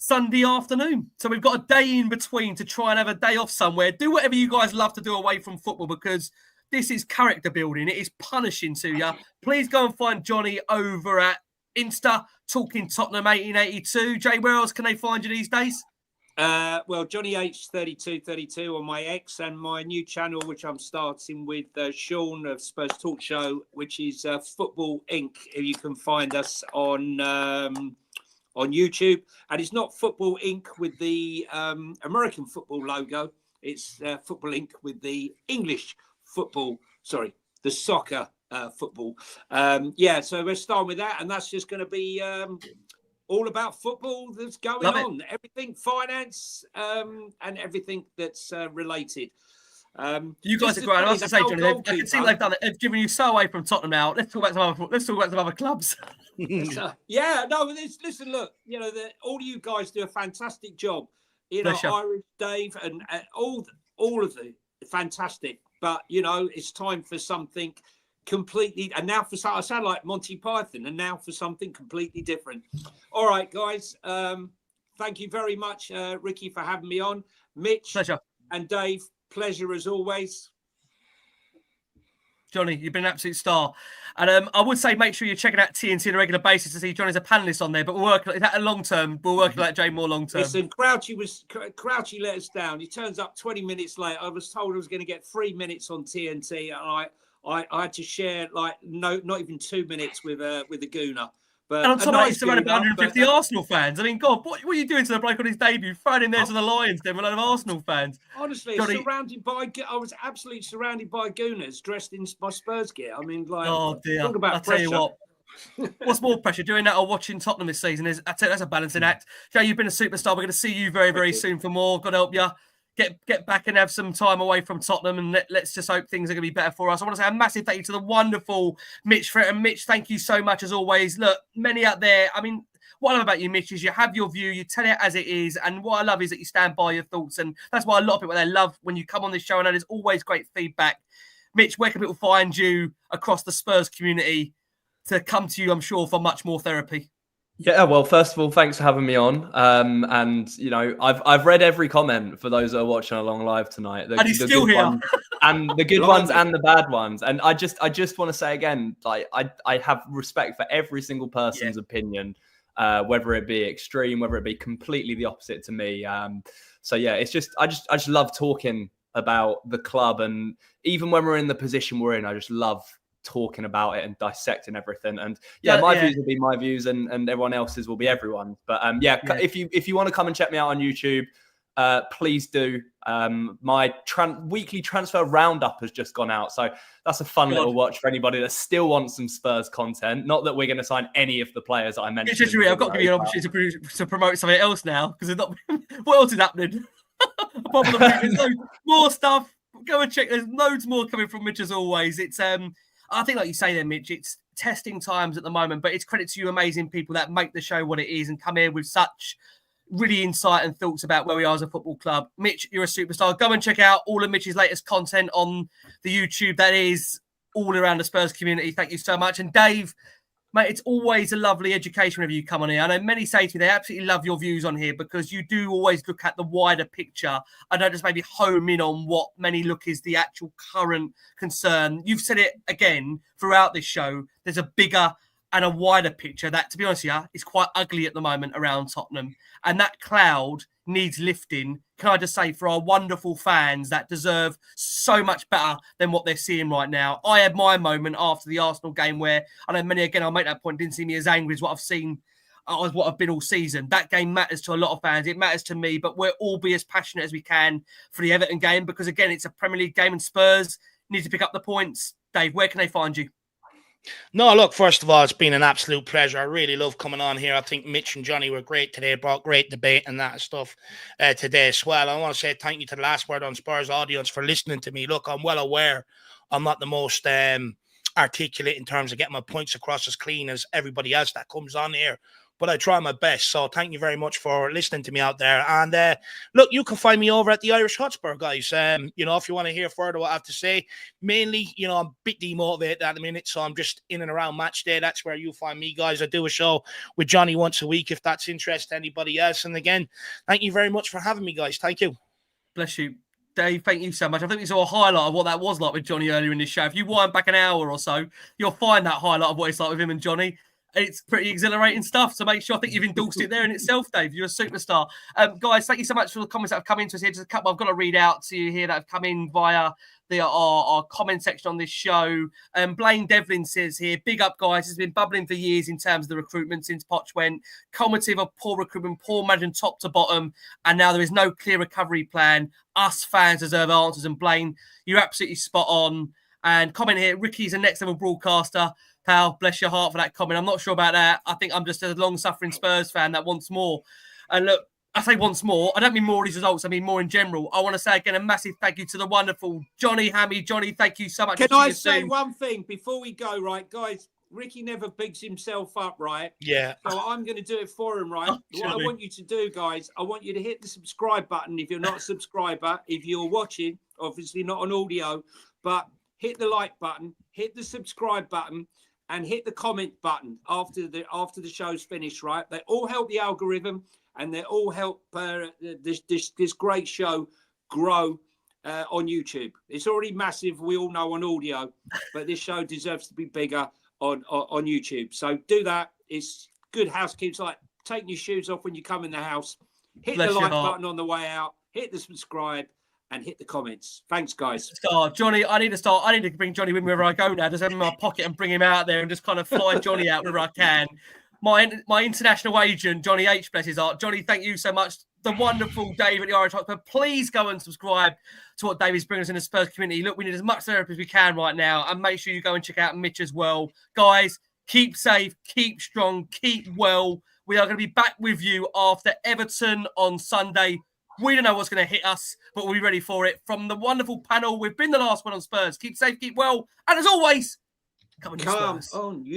Sunday afternoon. So we've got a day in between to try and have a day off somewhere. Do whatever you guys love to do away from football, because this is character building. It is punishing to you. Please go and find Jonny over at Insta, Talking Tottenham 1882. Jay, where else can they find you these days? Well, Jonny H3232 on my X, and my new channel, which I'm starting with Sean of Spurs Talk Show, which is Football Inc. You can find us on YouTube, and it's not Football Inc. with the American football logo. It's Football Inc. with the English football, the soccer football. So we're starting with that, and that's just going to be all about football that's going on. Everything finance and everything that's related. You guys are great. I was to say, Jonny, I can see they've done it. They've given you so away from Tottenham now. Let's talk about some other clubs. Listen, look, all of you guys do a fantastic job. Irish Dave and all all of them, fantastic. But, you know, it's time for something completely, and now for I sound like Monty Python, and now for something completely different. All right, guys. Thank you very much, Ricky, for having me on. Mitch, pleasure. And Dave, pleasure as always. Jonny, you've been an absolute star. And I would say make sure you're checking out TNT on a regular basis to see Jonny's a panelist on there. But we're working at that long term. We're working like Jay more long term. Listen, Crouchy let us down. He turns up 20 minutes late. I was told I was going to get 3 minutes on TNT, and I had to share not even 2 minutes with a Gooner. But and on top of that, he's surrounded by 150 Arsenal fans. I mean, God, what are you doing to the bloke on his debut? Throwing him there to the Lions, then with a lot of Arsenal fans. Honestly, Jonny, I was absolutely surrounded by Gooners dressed in my Spurs gear. I mean, like, oh dear, talk about I'll pressure. tell you what. What's more pressure, doing that or watching Tottenham this season? I tell you, that's a balancing act. Jay, you've been a superstar. We're going to see you very, very soon for more. God help you. Get back and have some time away from Tottenham, and let's just hope things are going to be better for us. I want to say a massive thank you to the wonderful Mitch Fretton. Mitch, thank you so much as always. Look, many out there, I mean, what I love about you, Mitch, is you have your view, you tell it as it is, and what I love is that you stand by your thoughts, and that's why a lot of people, they love when you come on this show. I know there's always great feedback. Mitch, where can people find you across the Spurs community to come to you, I'm sure, for much more therapy? Yeah, well, first of all, thanks for having me on. And you know, I've read every comment for those that are watching along live tonight. And he's still here. Ones, and the good ones and the bad ones. And I just want to say again, like I have respect for every single person's opinion, whether it be extreme, whether it be completely the opposite to me. So yeah, it's just I just love talking about the club, and even when we're in the position we're in, I just love talking about it and dissecting everything. And my views will be my views, and everyone else's will be everyone's. But if you want to come and check me out on YouTube, please do. My weekly transfer roundup has just gone out, so that's a fun little watch for anybody that still wants some Spurs content. Not that we're going to sign any of the players that I mentioned. It's just I've got to give you an opportunity to promote something else now, because there's not what else is happening. Apart from there's more stuff. Go and check. There's loads more coming from Mitch as always. It's I think, like you say there, Mitch, it's testing times at the moment, but it's credit to you amazing people that make the show what it is and come here with such really insight and thoughts about where we are as a football club. Mitch, you're a superstar. Go and check out all of Mitch's latest content on the YouTube. That is all around the Spurs community. Thank you so much. And Dave, mate, it's always a lovely education whenever you come on here. I know many say to me they absolutely love your views on here because you do always look at the wider picture. I don't just maybe home in on what many look is the actual current concern. You've said it again throughout this show. There's a bigger and a wider picture that, to be honest with you, is quite ugly at the moment around Tottenham. And that cloud needs lifting, can I just say, for our wonderful fans that deserve so much better than what they're seeing right now. I had my moment after the Arsenal game where, I know many, again, I'll make that point, didn't see me as angry as what I've seen, as what I've been all season. That game matters to a lot of fans. It matters to me, but we'll all be as passionate as we can for the Everton game because, again, it's a Premier League game and Spurs need to pick up the points. Dave, where can they find you? No, look, first of all, it's been an absolute pleasure. I really love coming on here. I think Mitch and Jonny were great today, brought great debate and that stuff today as well. I want to say thank you to the Last Word on Spurs audience for listening to me. Look, I'm well aware I'm not the most articulate in terms of getting my points across as clean as everybody else that comes on here, but I try my best. So thank you very much for listening to me out there. And look, you can find me over at the Irish Hotspur, guys. You know, if you want to hear further what I have to say, mainly, you know, I'm a bit demotivated at the minute, so I'm just in and around match day. That's where you'll find me, guys. I do a show with Jonny once a week, if that's interest to anybody else. And again, thank you very much for having me, guys. Thank you. Bless you. Dave, thank you so much. I think we saw a highlight of what that was like with Jonny earlier in this show. If you wind back an hour or so, you'll find that highlight of what it's like with him and Jonny. It's pretty exhilarating stuff. So make sure, I think you've endorsed it there in itself, Dave. You're a superstar. Guys, thank you so much for the comments that have come into us here. Just a couple I've got to read out to you here that have come in via our comment section on this show. Blaine Devlin says here, big up, guys. It's been bubbling for years in terms of the recruitment since Poch went. Cumulative of poor recruitment, poor management top to bottom. And now there is no clear recovery plan. Us fans deserve answers. And Blaine, you're absolutely spot on. And comment here, Ricky's a next level broadcaster. Pal, bless your heart for that comment. I'm not sure about that. I think I'm just a long-suffering Spurs fan that wants more. And look, I say once more, I don't mean more of these results, I mean more in general. I want to say again a massive thank you to the wonderful Jonny, Hamme. Jonny, thank you so much. Can I say one thing before we go, right, guys? Ricky never bigs himself up, right? Yeah. So I'm going to do it for him, right? What I want you to do, guys, I want you to hit the subscribe button if you're not a subscriber. If you're watching, obviously not on audio, but hit the like button, hit the subscribe button, and hit the comment button after the show's finished, right? They all help the algorithm, and they all help this great show grow on YouTube. It's already massive, we all know, on audio, but this show deserves to be bigger on YouTube. So do that. It's good housekeeping. It's like taking your shoes off when you come in the house. Hit the like button on the way out. Hit the subscribe and hit the comments. Thanks, guys. Jonny, I need to bring Jonny with me wherever I go now. Just have him in my pocket and bring him out there and just kind of fly Jonny out wherever I can. My international agent, Jonny H, bless his heart. Jonny, thank you so much. The wonderful Dave at the Irish Hotspur. Please go and subscribe to what David's bringing us in the Spurs community. Look, we need as much therapy as we can right now. And make sure you go and check out Mitch as well. Guys, keep safe, keep strong, keep well. We are going to be back with you after Everton on Sunday. We don't know what's going to hit us, but we'll be ready for it. From the wonderful panel, we've been the last one on Spurs. Keep safe, keep well. And as always, come on, you Spurs. On you.